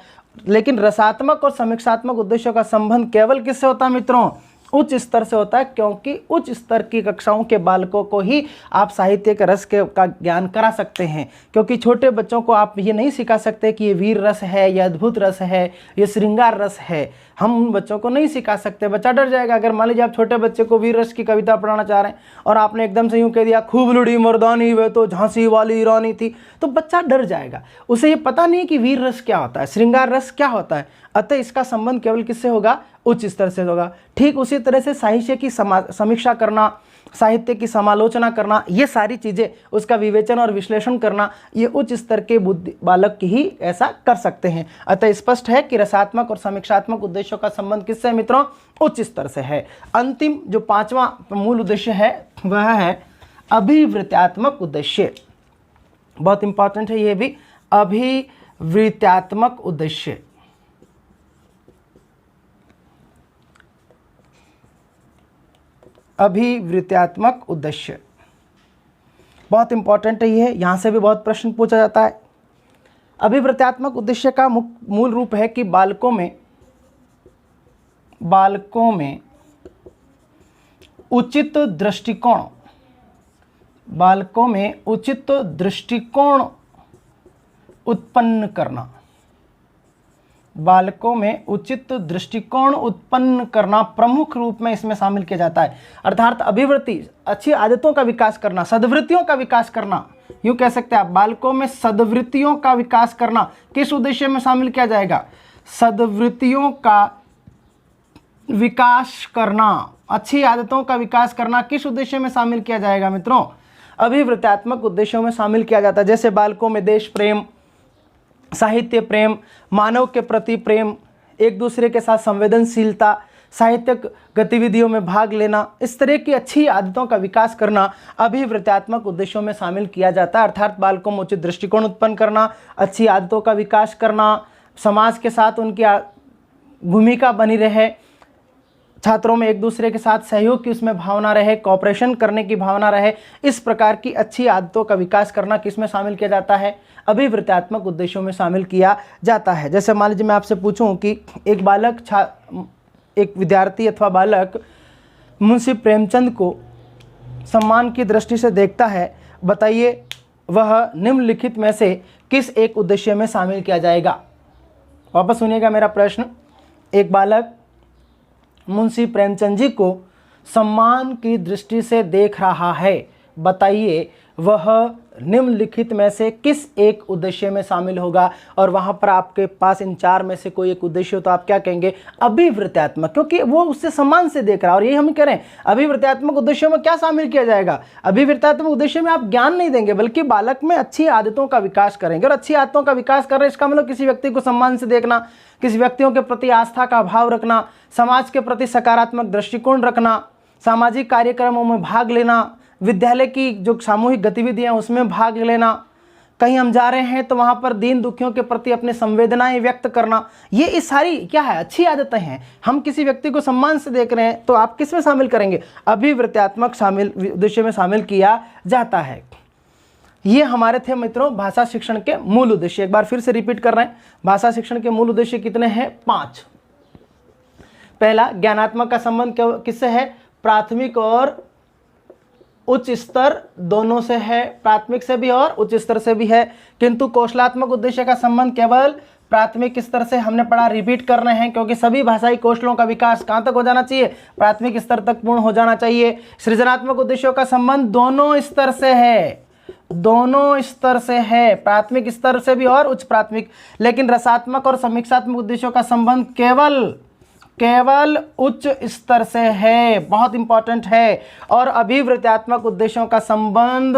लेकिन रसात्मक और समीक्षात्मक उद्देश्यों का संबंध केवल किससे होता है मित्रों? उच्च स्तर से होता है, क्योंकि उच्च स्तर की कक्षाओं के बालकों को ही आप साहित्य के रस का ज्ञान करा सकते हैं। क्योंकि छोटे बच्चों को आप ये नहीं सिखा सकते कि ये वीर रस है, ये अद्भुत रस है, ये श्रृंगार रस है। हम उन बच्चों को नहीं सिखा सकते, बच्चा डर जाएगा। अगर मान लीजिए आप छोटे बच्चे को वीर रस की कविता पढ़ाना चाह रहे हैं और आपने एकदम से यूँ कह दिया खूब लड़ी मर्दानी वे तो झांसी वाली रानी थी, तो बच्चा डर जाएगा। उसे ये पता नहीं कि वीर रस क्या होता है, श्रृंगार रस क्या होता है। अतः इसका संबंध केवल किससे होगा? उच्च स्तर से होगा। ठीक उसी तरह से साहित्य की समीक्षा करना, साहित्य की समालोचना करना, ये सारी चीज़ें, उसका विवेचन और विश्लेषण करना, ये उच्च स्तर के बुद्धि बालक की ही ऐसा कर सकते हैं। अतः स्पष्ट है कि रसात्मक और समीक्षात्मक उद्देश्यों का संबंध किससे है मित्रों? उच्च स्तर से है। अंतिम जो 5वां मूल उद्देश्य है वह है अभिवृत्त्यात्मक उद्देश्य। बहुत इंपॉर्टेंट है ये भी। अभिवृत्त्यात्मक उद्देश्य। अभिवृत्त्यात्मक उद्देश्य बहुत इंपॉर्टेंट है ये, यहाँ से भी बहुत प्रश्न पूछा जाता है। अभिवृत्त्यात्मक उद्देश्य का मूल रूप है कि बालकों में उचित दृष्टिकोण उत्पन्न करना। बालकों में उचित दृष्टिकोण उत्पन्न करना प्रमुख रूप में इसमें शामिल किया जाता है। अर्थात अभिवृत्ति, अच्छी आदतों का विकास करना, सद्वृत्तियों का विकास करना, यूँ कह सकते हैं आप। बालकों में सद्वृत्तियों का विकास करना किस उद्देश्य में शामिल किया जाएगा? सद्वृत्तियों का विकास करना, अच्छी आदतों का विकास करना किस उद्देश्य में शामिल किया जाएगा मित्रों? अभिवृत्त्यात्मक उद्देश्यों में शामिल किया जाता है। जैसे बालकों में देश प्रेम, साहित्य प्रेम, मानव के प्रति प्रेम, एक दूसरे के साथ संवेदनशीलता, साहित्यिक गतिविधियों में भाग लेना, इस तरह की अच्छी आदतों का विकास करना अभिवृत्त्यात्मक उद्देश्यों में शामिल किया जाता है। अर्थात बालकों में उचित दृष्टिकोण उत्पन्न करना, अच्छी आदतों का विकास करना, समाज के साथ उनकी भूमिका बनी रहे, छात्रों में एक दूसरे के साथ सहयोग की उसमें भावना रहे, कॉपरेशन करने की भावना रहे, इस प्रकार की अच्छी आदतों का विकास करना किसमें शामिल किया जाता है? अभिवृत्त्यात्मक उद्देश्यों में शामिल किया जाता है। जैसे मान लीजिए मैं आपसे पूछूं कि एक विद्यार्थी अथवा बालक मुंशी प्रेमचंद को सम्मान की दृष्टि से देखता है, बताइए वह निम्नलिखित में से किस एक उद्देश्य में शामिल किया जाएगा? वापस सुनिएगा मेरा प्रश्न। एक बालक मुंशी प्रेमचंद जी को सम्मान की दृष्टि से देख रहा है, बताइए वह निम्नलिखित में से किस एक उद्देश्य में शामिल होगा? और वहाँ पर आपके पास इन चार में से कोई एक उद्देश्य हो तो आप क्या कहेंगे? अभिवृत्त्यात्मक, क्योंकि वो उससे सम्मान से देख रहा है। और यही हम कह रहे हैं, अभिवृत्त्यात्मक उद्देश्यों में क्या शामिल किया जाएगा? अभिवृत्त्यात्मक उद्देश्य में आप ज्ञान नहीं देंगे, बल्कि बालक में अच्छी आदतों का विकास करेंगे। और अच्छी आदतों का विकास कर रहे हैं, इसका मतलब किसी व्यक्ति को सम्मान से देखना, किसी व्यक्तियों के प्रति आस्था का भाव रखना, समाज के प्रति सकारात्मक दृष्टिकोण रखना, सामाजिक कार्यक्रमों में भाग लेना, विद्यालय की जो सामूहिक गतिविधियां उसमें भाग लेना, कहीं हम जा रहे हैं तो वहाँ पर दीन दुखियों के प्रति अपनी संवेदनाएं व्यक्त करना, ये इस सारी क्या है? अच्छी आदतें हैं। हम किसी व्यक्ति को सम्मान से देख रहे हैं तो आप किस में शामिल करेंगे? अभिवृत्त्यात्मक उद्देश्य में शामिल किया जाता है। ये हमारे थे मित्रों भाषा शिक्षण के मूल उद्देश्य। एक बार फिर से रिपीट कर रहे हैं, भाषा शिक्षण के मूल उद्देश्य कितने हैं? 5। पहला, ज्ञानात्मक का संबंध किससे है? प्राथमिक और उच्च स्तर दोनों से है, प्राथमिक से भी और उच्च स्तर से भी है। किंतु कौशलात्मक उद्देश्य का संबंध केवल प्राथमिक स्तर से। हमने पढ़ा, रिपीट कर रहे हैं, क्योंकि सभी भाषाई कौशलों का विकास कहाँ तक हो जाना चाहिए? प्राथमिक स्तर तक पूर्ण हो जाना चाहिए। सृजनात्मक उद्देश्यों का संबंध दोनों स्तर से है, दोनों स्तर से है, प्राथमिक स्तर से भी और उच्च प्राथमिक। लेकिन रसात्मक और समीक्षात्मक उद्देश्यों का संबंध केवल उच्च स्तर से है, बहुत इंपॉर्टेंट है। और अभिवृत्त्यात्मक उद्देश्यों का संबंध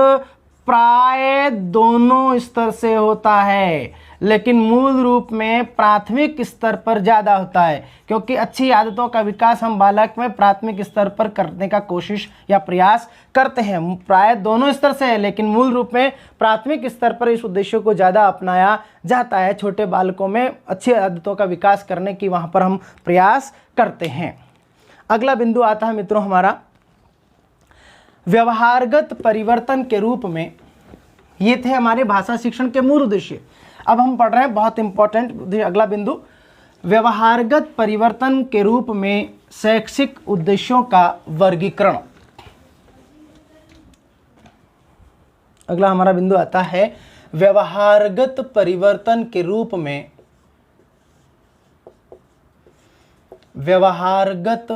प्राय दोनों स्तर से होता है, लेकिन मूल रूप में प्राथमिक स्तर पर ज़्यादा होता है, क्योंकि अच्छी आदतों का विकास हम बालक में प्राथमिक स्तर पर करने का कोशिश या प्रयास करते हैं। प्राय दोनों स्तर से है, लेकिन मूल रूप में प्राथमिक स्तर पर इस उद्देश्य को ज़्यादा अपनाया जाता है। छोटे बालकों में अच्छी आदतों का विकास करने की वहाँ पर हम प्रयास करते हैं। अगला बिंदु आता है मित्रों हमारा व्यवहारगत परिवर्तन के रूप में। ये थे हमारे भाषा शिक्षण के मूल उद्देश्य। अब हम पढ़ रहे हैं बहुत इंपॉर्टेंट अगला बिंदु, व्यवहारगत परिवर्तन के रूप में शैक्षिक उद्देश्यों का वर्गीकरण। अगला हमारा बिंदु आता है व्यवहारगत परिवर्तन के रूप में, व्यवहारगत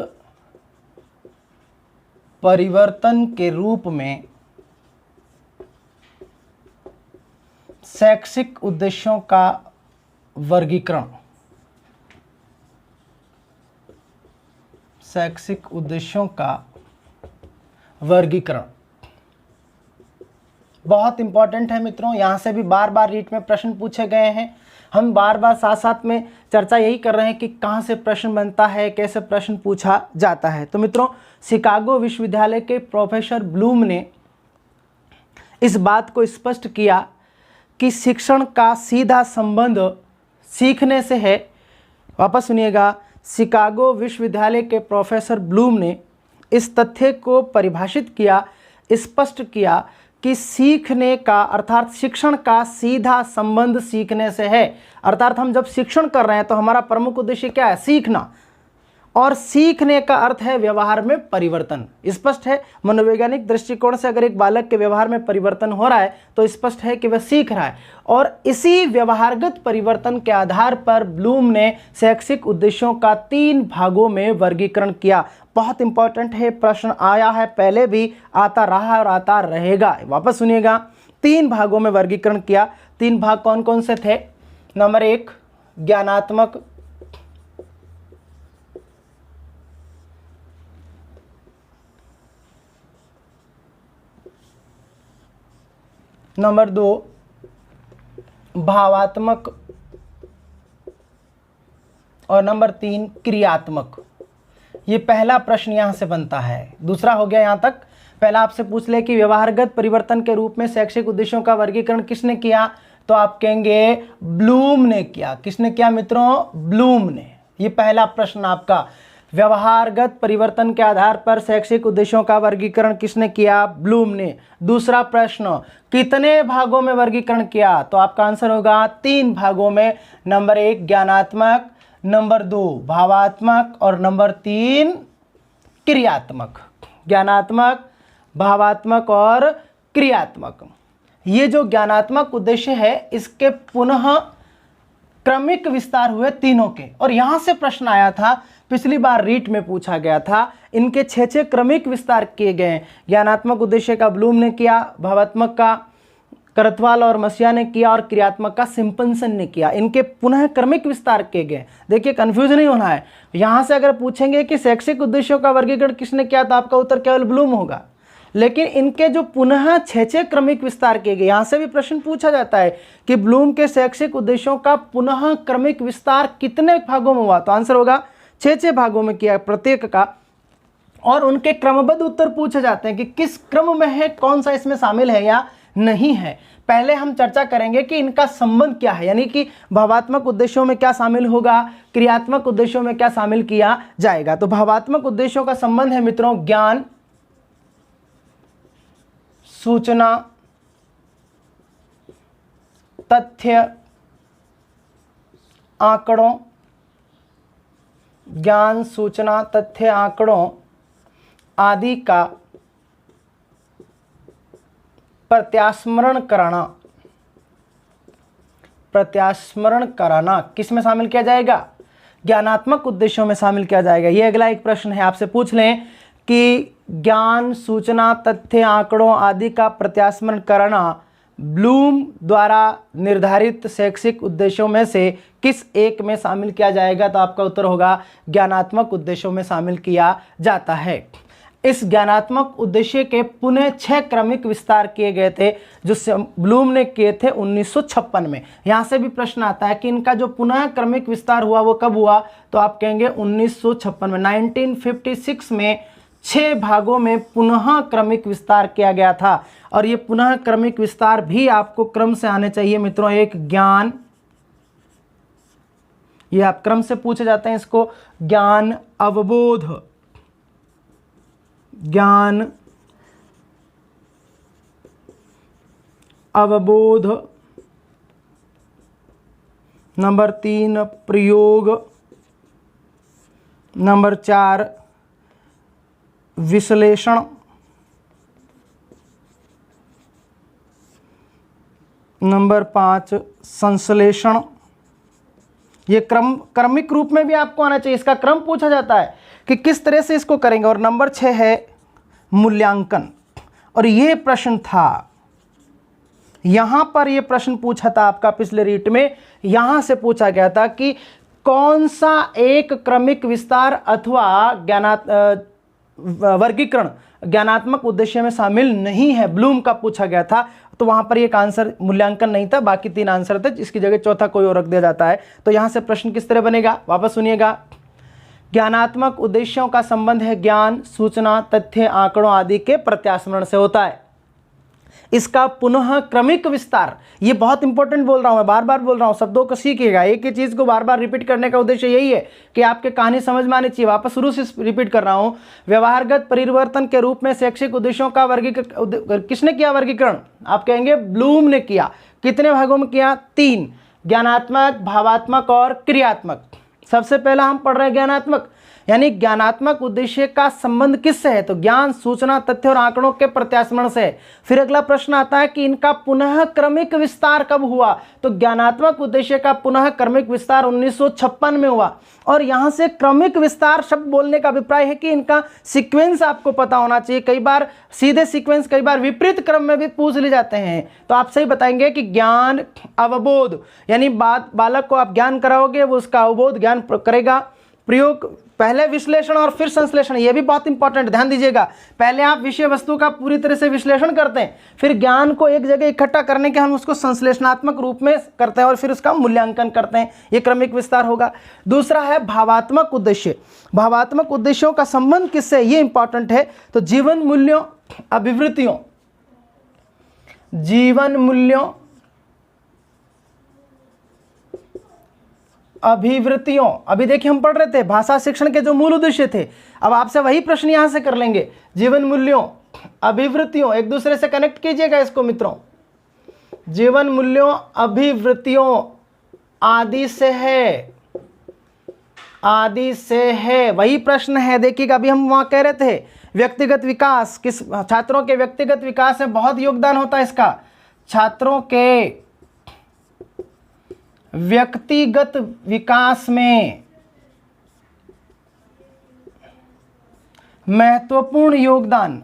परिवर्तन के रूप में शैक्षिक उद्देश्यों का वर्गीकरण। शैक्षिक उद्देश्यों का वर्गीकरण बहुत इंपॉर्टेंट है मित्रों। यहाँ से भी बार बार रीट में प्रश्न पूछे गए हैं। हम बार बार साथ साथ में चर्चा यही कर रहे हैं कि कहाँ से प्रश्न बनता है, कैसे प्रश्न पूछा जाता है। तो मित्रों, शिकागो विश्वविद्यालय के प्रोफेसर ब्लूम ने इस बात को स्पष्ट किया कि शिक्षण का सीधा संबंध सीखने से है। वापस सुनिएगा, शिकागो विश्वविद्यालय के प्रोफेसर ब्लूम ने इस तथ्य को परिभाषित किया, स्पष्ट किया कि सीखने का अर्थात शिक्षण का सीधा संबंध सीखने से है। अर्थात हम जब शिक्षण कर रहे हैं तो हमारा प्रमुख उद्देश्य क्या है? सीखना। और सीखने का अर्थ है व्यवहार में परिवर्तन। स्पष्ट है, मनोवैज्ञानिक दृष्टिकोण से अगर एक बालक के व्यवहार में परिवर्तन हो रहा है तो स्पष्ट है कि वह सीख रहा है। और इसी व्यवहारगत परिवर्तन के आधार पर ब्लूम ने शैक्षिक उद्देश्यों का 3 भागों में वर्गीकरण किया। बहुत इंपॉर्टेंट है, प्रश्न आया है पहले भी, आता रहा और आता रहेगा। वापस सुनिएगा, 3 भागों में वर्गीकरण किया। 3 भाग कौन कौन से थे? नंबर 1 ज्ञानात्मक, नंबर 2 भावात्मक और नंबर 3 क्रियात्मक। ये पहला प्रश्न यहां से बनता है। दूसरा हो गया यहां तक। पहला आपसे पूछ ले कि व्यवहारगत परिवर्तन के रूप में शैक्षिक उद्देश्यों का वर्गीकरण किसने किया? तो आप कहेंगे ब्लूम ने किया। किसने किया मित्रों? ब्लूम ने। ये पहला प्रश्न आपका, व्यवहारगत परिवर्तन के आधार पर शैक्षिक उद्देश्यों का वर्गीकरण किसने किया? ब्लूम ने। दूसरा प्रश्न, कितने भागों में वर्गीकरण किया? तो आपका आंसर होगा 3 भागों में। नंबर 1 ज्ञानात्मक, नंबर 2 भावात्मक और नंबर 3 क्रियात्मक। ज्ञानात्मक, भावात्मक और क्रियात्मक। ये जो ज्ञानात्मक उद्देश्य है इसके पुनः क्रमिक विस्तार हुए तीनों के। और यहां से प्रश्न आया था, पिछली बार रीट में पूछा गया था, इनके 6 क्रमिक विस्तार किए गए। ज्ञानात्मक उद्देश्य का ब्लूम ने किया, भावात्मक का करतवाल और मसिया ने किया और क्रियात्मक का सिम्पसन ने किया। इनके पुनः क्रमिक विस्तार किए गए। देखिए कंफ्यूज नहीं होना है। यहां से अगर पूछेंगे कि शैक्षिक उद्देश्यों का वर्गीकरण किसने किया तो आपका उत्तर केवल ब्लूम होगा। लेकिन इनके जो पुनः 6 क्रमिक विस्तार किए गए, यहां से भी प्रश्न पूछा जाता है कि ब्लूम के शैक्षिक उद्देश्यों का पुनः क्रमिक विस्तार कितने भागों में हुआ? तो आंसर होगा 6 भागों में किया प्रत्येक का। और उनके क्रमबद्ध उत्तर पूछे जाते हैं कि किस क्रम में है, कौन सा इसमें शामिल है या नहीं है। पहले हम चर्चा करेंगे कि इनका संबंध क्या है, यानी कि भावात्मक उद्देश्यों में क्या शामिल होगा, क्रियात्मक उद्देश्यों में क्या शामिल किया जाएगा। तो भावात्मक उद्देश्यों का संबंध है मित्रों ज्ञान, सूचना, तथ्य, आंकड़ों, ज्ञान, सूचना, तथ्य, आंकड़ों आदि का प्रत्यास्मरण कराना। प्रत्यास्मरण कराना किस में शामिल किया जाएगा? ज्ञानात्मक उद्देश्यों में शामिल किया जाएगा। ये अगला एक प्रश्न है, आपसे पूछ लें कि ज्ञान, सूचना, तथ्य, आंकड़ों आदि का प्रत्यास्मरण करना ब्लूम द्वारा निर्धारित शैक्षिक उद्देश्यों में से किस एक में शामिल किया जाएगा? तो आपका उत्तर होगा ज्ञानात्मक उद्देश्यों में शामिल किया जाता है। इस ज्ञानात्मक उद्देश्य के पुनः 6 क्रमिक विस्तार किए गए थे जो ब्लूम ने किए थे 1956 में। यहां से भी प्रश्न आता है कि इनका जो पुनः क्रमिक विस्तार हुआ वो कब हुआ? तो आप कहेंगे 1956 में। 1956 में 6 भागों में पुनः क्रमिक विस्तार किया गया था। और ये पुनः क्रमिक विस्तार भी आपको क्रम से आने चाहिए मित्रों। एक ज्ञान, ये आप क्रम से पूछे जाते हैं इसको। ज्ञान अवबोध, ज्ञान अवबोध, नंबर 3 प्रयोग, नंबर 4 विश्लेषण, नंबर 5 संश्लेषण। ये क्रमिक रूप में भी आपको आना चाहिए, इसका क्रम पूछा जाता है कि किस तरह से इसको करेंगे। और नंबर 6 है मूल्यांकन। और ये प्रश्न था, यहां पर ये प्रश्न पूछा था आपका पिछले रीट में। यहां से पूछा गया था कि कौन सा एक क्रमिक विस्तार अथवा वर्गीकरण ज्ञानात्मक उद्देश्य में शामिल नहीं है, ब्लूम का पूछा गया था। तो वहां पर एक आंसर मूल्यांकन नहीं था, बाकी 3 आंसर थे, जिसकी जगह चौथा कोई और रख दिया जाता है। तो यहां से प्रश्न किस तरह बनेगा? वापस सुनिएगा। ज्ञानात्मक उद्देश्यों का संबंध है ज्ञान, सूचना, तथ्य, आंकड़ों आदि के प्रत्यास्मरण से होता है। इसका पुनः क्रमिक विस्तार, ये बहुत इंपॉर्टेंट बोल रहा हूं मैं, बार बार बोल रहा हूं, शब्दों को सीखिएगा। एक ही चीज को बार बार रिपीट करने का उद्देश्य यही है कि आपके कहानी समझ में आनी चाहिए। वापस शुरू से रिपीट कर रहा हूं। व्यवहारगत परिवर्तन के रूप में शैक्षिक उद्देश्यों का वर्गीकरण किसने किया? वर्गीकरण आप कहेंगे ब्लूम ने किया। कितने भागों में किया? 3, ज्ञानात्मक, भावात्मक और क्रियात्मक। सबसे पहला हम पढ़ रहे हैं ज्ञानात्मक, यानी ज्ञानात्मक उद्देश्य का संबंध किससे है? तो ज्ञान, सूचना, तथ्य और आंकड़ों के प्रत्यास्मरण से है। फिर अगला प्रश्न आता है कि इनका पुनः क्रमिक विस्तार कब हुआ? तो ज्ञानात्मक उद्देश्य का पुनः क्रमिक विस्तार 1956 में हुआ। और यहां से क्रमिक विस्तार शब्द बोलने का अभिप्राय है कि इनका सीक्वेंस आपको पता होना चाहिए। कई बार सीधे सीक्वेंस, कई बार विपरीत क्रम में भी पूछ ले जाते हैं। तो आप सही बताएंगे कि ज्ञान अवबोध, यानी बालक को आप ज्ञान कराओगे, वो उसका अवबोध ज्ञान करेगा। प्रयोग, पहले विश्लेषण और फिर संश्लेषण, ये भी बहुत इंपॉर्टेंट, ध्यान दीजिएगा। पहले आप विषय वस्तु का पूरी तरह से विश्लेषण करते हैं, फिर ज्ञान को एक जगह इकट्ठा करने के हम उसको संश्लेषणात्मक रूप में करते हैं और फिर उसका मूल्यांकन करते हैं। ये क्रमिक विस्तार होगा। दूसरा है भावात्मक उद्देश्य। भावात्मक उद्देश्यों का संबंध किससे? ये इंपॉर्टेंट है। तो जीवन मूल्यों, अभिवृत्तियों, जीवन मूल्यों, अभिवृत्तियों। अभी देखिए हम पढ़ रहे थे भाषा शिक्षण के जो मूल उद्देश्य थे, अब आपसे वही प्रश्न यहां से कर लेंगे। जीवन मूल्यों, अभिवृत्तियों, एक दूसरे से कनेक्ट कीजिएगा इसको मित्रों। जीवन मूल्यों, अभिवृत्तियों आदि से है, आदि से है, वही प्रश्न है। देखिएगा अभी हम वहां कह रहे थे व्यक्तिगत विकास, किस छात्रों के व्यक्तिगत विकास में बहुत योगदान होता है इसका। छात्रों के व्यक्तिगत विकास में महत्वपूर्ण योगदान,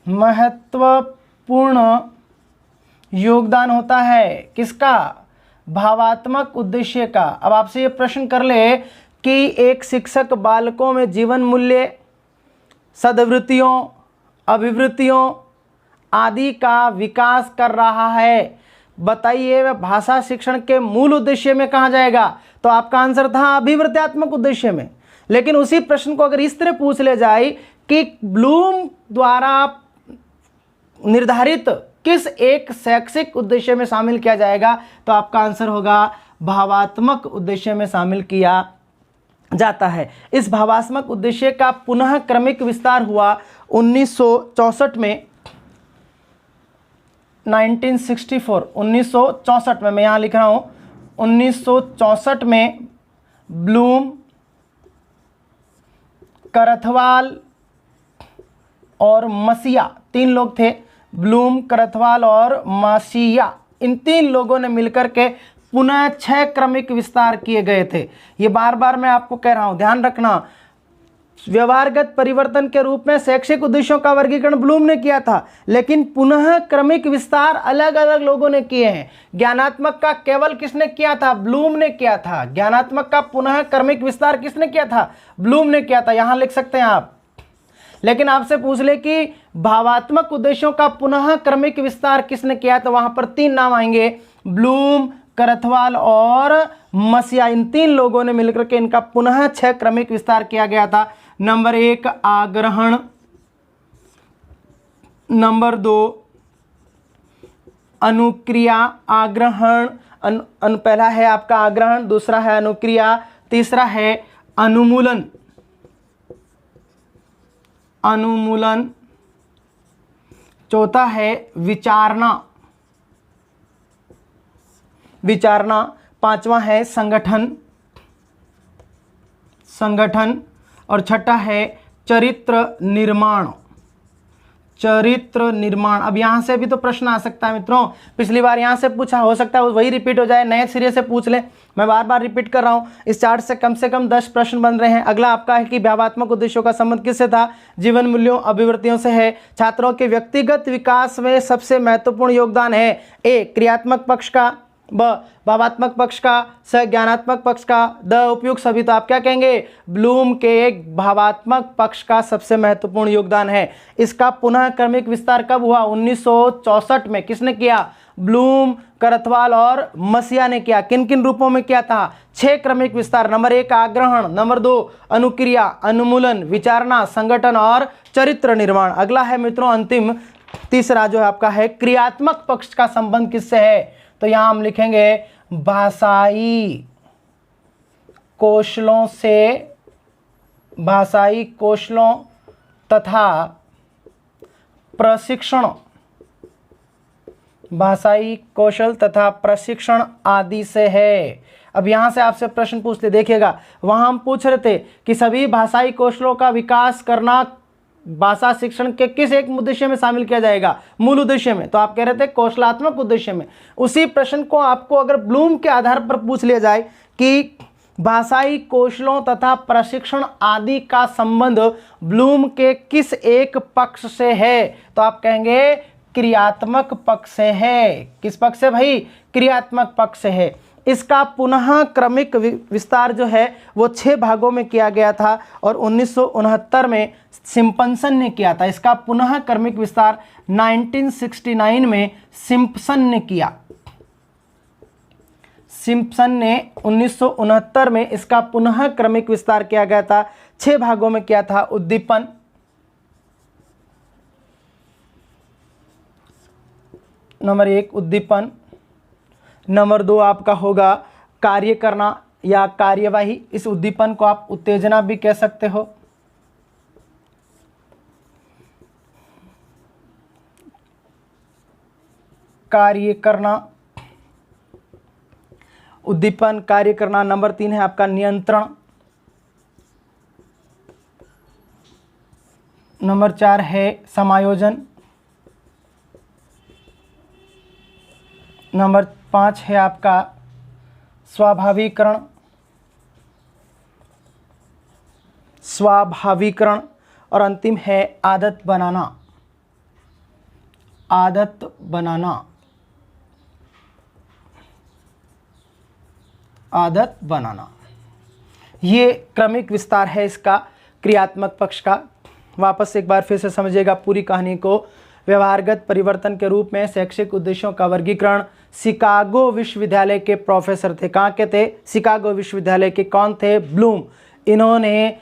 महत्वपूर्ण योगदान होता है किसका? भावात्मक उद्देश्य का। अब आपसे ये प्रश्न कर ले कि एक शिक्षक बालकों में जीवन मूल्य, सद्वृत्तियों, अभिवृत्तियों आदि का विकास कर रहा है, बताइए वह भाषा शिक्षण के मूल उद्देश्य में कहाँ जाएगा? तो आपका आंसर था अभिवृत्त्यात्मक उद्देश्य में। लेकिन उसी प्रश्न को अगर इस तरह पूछ ले जाए कि ब्लूम द्वारा निर्धारित किस एक शैक्षिक उद्देश्य में शामिल किया जाएगा, तो आपका आंसर होगा भावात्मक उद्देश्य में शामिल किया जाता है। इस भावात्मक उद्देश्य का पुनः क्रमिक विस्तार हुआ 1964 में, 1964 में, मैं यहाँ लिख रहा हूँ 1964 में ब्लूम, करथवाल और मसीहा, 3 लोग थे, ब्लूम, करथवाल और मसीहा, इन 3 लोगों ने मिलकर के पुनः 6 क्रमिक विस्तार किए गए थे। ये बार बार मैं आपको कह रहा हूँ, ध्यान रखना। व्यवहारगत परिवर्तन के रूप में शैक्षिक उद्देश्यों का वर्गीकरण ब्लूम ने किया था, लेकिन पुनः क्रमिक विस्तार अलग अलग लोगों ने किए हैं। ज्ञानात्मक का केवल किसने किया था? ब्लूम ने किया था। ज्ञानात्मक का पुनः क्रमिक विस्तार किसने किया था? ब्लूम ने किया था, यहां लिख सकते हैं आप। लेकिन आपसे पूछ ले कि भावात्मक उद्देश्यों का पुनः क्रमिक विस्तार किसने किया, तो वहां पर 3 नाम आएंगे, ब्लूम, करथवाल और मसीहा। इन 3 लोगों ने मिलकर के इनका पुनः 6 क्रमिक विस्तार किया गया था। नंबर 1 आग्रहण, नंबर 2 अनुक्रिया, आग्रहण, पहला है आपका आग्रहण, दूसरा है अनुक्रिया, तीसरा है अनुमूलन, अनुमूलन, चौथा है विचारना, विचारना, 5वां है संगठन, संगठन, और छठा है चरित्र निर्माण, चरित्र निर्माण। अब यहां से भी तो प्रश्न आ सकता है मित्रों, पिछली बार यहां से पूछा, हो सकता है वही रिपीट हो जाए, नए सिरे से पूछ ले। मैं बार बार रिपीट कर रहा हूं, इस चार्ट से कम 10 प्रश्न बन रहे हैं। अगला आपका है कि भावात्मक उद्देश्यों का संबंध किससे था? जीवन मूल्यों, अभिवृत्तियों से है। छात्रों के व्यक्तिगत विकास में सबसे महत्वपूर्ण योगदान है ए क्रियात्मक पक्ष का, ब भावात्मक पक्ष का, स ज्ञानात्मक पक्ष का, द उपयुक्त सभी। तो आप क्या कहेंगे? ब्लूम के एक भावात्मक पक्ष का सबसे महत्वपूर्ण योगदान है। इसका पुनः क्रमिक विस्तार कब हुआ? 1964 में। किसने किया? ब्लूम, करथवाल और मसिया ने किया। किन किन रूपों में किया था? 6 क्रमिक विस्तार। नंबर 1 आग्रहण, नंबर 2 अनुक्रिया, अनुमूलन, विचारणा, संगठन और चरित्र निर्माण। अगला है मित्रों अंतिम तीसरा जो है आपका है क्रियात्मक पक्ष का संबंध किससे है? तो यहां हम लिखेंगे भाषाई कौशलों से, भाषाई कौशलों तथा प्रशिक्षण, भाषाई कौशल तथा प्रशिक्षण आदि से है। अब यहां से आपसे प्रश्न पूछ ले, देखिएगा वहां हम पूछ रहे थे कि सभी भाषाई कौशलों का विकास करना भाषा शिक्षण के किस एक उद्देश्य में शामिल किया जाएगा? मूल उद्देश्य में। तो आप कह रहे थे कौशलात्मक उद्देश्य में। उसी प्रश्न को आपको अगर ब्लूम के आधार पर पूछ लिया जाए कि भाषाई कौशलों तथा प्रशिक्षण आदि का संबंध ब्लूम के किस एक पक्ष से है? तो आप कहेंगे क्रियात्मक पक्ष से है। किस पक्ष से भाई? क्रियात्मक पक्ष से है। इसका पुनः क्रमिक विस्तार जो है वो 6 भागों में किया गया था और 1969 में सिम्पसन ने किया था। इसका पुनः क्रमिक विस्तार 1969 में सिम्पसन ने किया। सिम्पसन ने 1969 में इसका पुनः क्रमिक विस्तार किया गया था। 6 भागों में किया था। उद्दीपन, नंबर 1 उद्दीपन, नंबर 2 आपका होगा कार्य करना या कार्यवाही। इस उद्दीपन को आप उत्तेजना भी कह सकते हो। कार्य करना, उद्दीपन, कार्य करना। नंबर 3 है आपका नियंत्रण। नंबर 4 है समायोजन। नंबर 5 है आपका स्वाभाविकरण, स्वाभाविकरण। और अंतिम है आदत बनाना, आदत बनाना, आदत बनाना। ये क्रमिक विस्तार है इसका क्रियात्मक पक्ष का। वापस से एक बार फिर से समझिएगा पूरी कहानी को। व्यवहारगत परिवर्तन के रूप में शैक्षिक उद्देश्यों का वर्गीकरण शिकागो विश्वविद्यालय के प्रोफेसर थे। कहाँ के थे? शिकागो विश्वविद्यालय के। कौन थे? ब्लूम। इन्होंने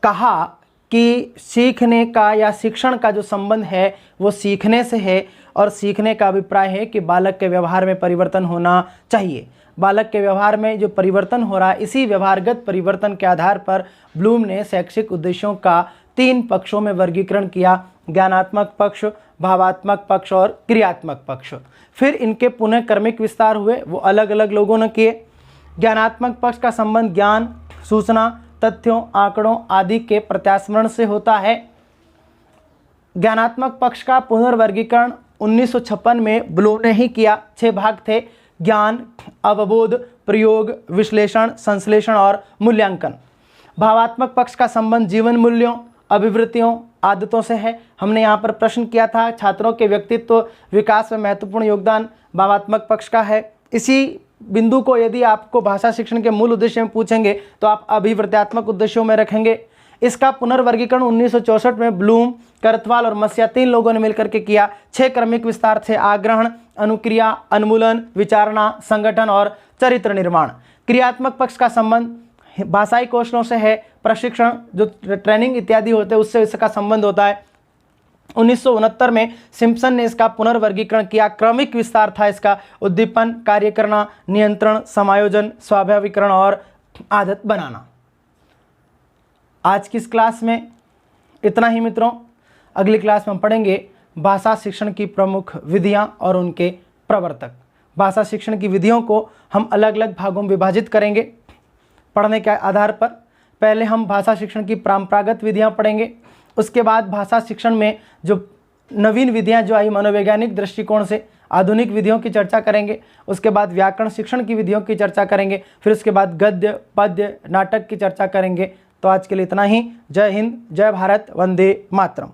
कहा कि सीखने का या शिक्षण का जो संबंध है वो सीखने से है और सीखने का अभिप्राय है कि बालक के व्यवहार में परिवर्तन होना चाहिए। बालक के व्यवहार में जो परिवर्तन हो रहा है, इसी व्यवहारगत परिवर्तन के आधार पर ब्लूम ने शैक्षिक उद्देश्यों का 3 पक्षों में वर्गीकरण किया: ज्ञानात्मक पक्ष, भावात्मक पक्ष और क्रियात्मक पक्ष। फिर इनके पुनः क्रमिक विस्तार हुए, वो अलग अलग लोगों ने किए। ज्ञानात्मक पक्ष का संबंध ज्ञान, सूचना, तथ्यों, आंकड़ों आदि के प्रत्यास्मरण से होता है। ज्ञानात्मक पक्ष का पुनर्वर्गीकरण 1956 में ब्लूम ने ही किया। 6 भाग थे: ज्ञान, अवबोध, प्रयोग, विश्लेषण, संश्लेषण और मूल्यांकन। भावात्मक पक्ष का संबंध जीवन मूल्यों, अभिवृत्तियों, आदतों से है। हमने यहाँ पर प्रश्न किया था छात्रों के व्यक्तित्व विकास में महत्वपूर्ण योगदान भावात्मक पक्ष का है। इसी बिंदु को यदि आपको भाषा शिक्षण के मूल उद्देश्य में पूछेंगे तो आप अभिवृत्त्यात्मक उद्देश्यों में रखेंगे। इसका पुनर्वर्गीकरण 1964 में ब्लूम, करथवाल और मसिया 3 लोगों ने मिलकर के किया। 6 क्रमिक विस्तार थे: आग्रहण, अनुक्रिया, अनुमूलन, विचारणा, संगठन और चरित्र निर्माण। क्रियात्मक पक्ष का संबंध भाषाई कौशलों से है। प्रशिक्षण जो ट्रेनिंग इत्यादि होते हैं उससे इसका संबंध होता है। 1969 में सिम्पसन ने इसका पुनर्वर्गीकरण किया। क्रमिक विस्तार था इसका: उद्दीपन, कार्य करना, नियंत्रण, समायोजन, स्वाभाविकरण और आदत बनाना। आज की इस क्लास में इतना ही मित्रों। अगली क्लास में हम पढ़ेंगे भाषा शिक्षण की प्रमुख विधियां और उनके प्रवर्तक। भाषा शिक्षण की विधियों को हम अलग अलग भागों में विभाजित करेंगे पढ़ने के आधार पर। पहले हम भाषा शिक्षण की परंपरागत विधियां पढ़ेंगे, उसके बाद भाषा शिक्षण में जो नवीन विधियां जो आई मनोवैज्ञानिक दृष्टिकोण से आधुनिक विधियों की चर्चा करेंगे, उसके बाद व्याकरण शिक्षण की विधियों की चर्चा करेंगे, फिर उसके बाद गद्य, पद्य, नाटक की चर्चा करेंगे। तो आज के लिए इतना ही। जय हिंद, जय भारत, वंदे मातरम।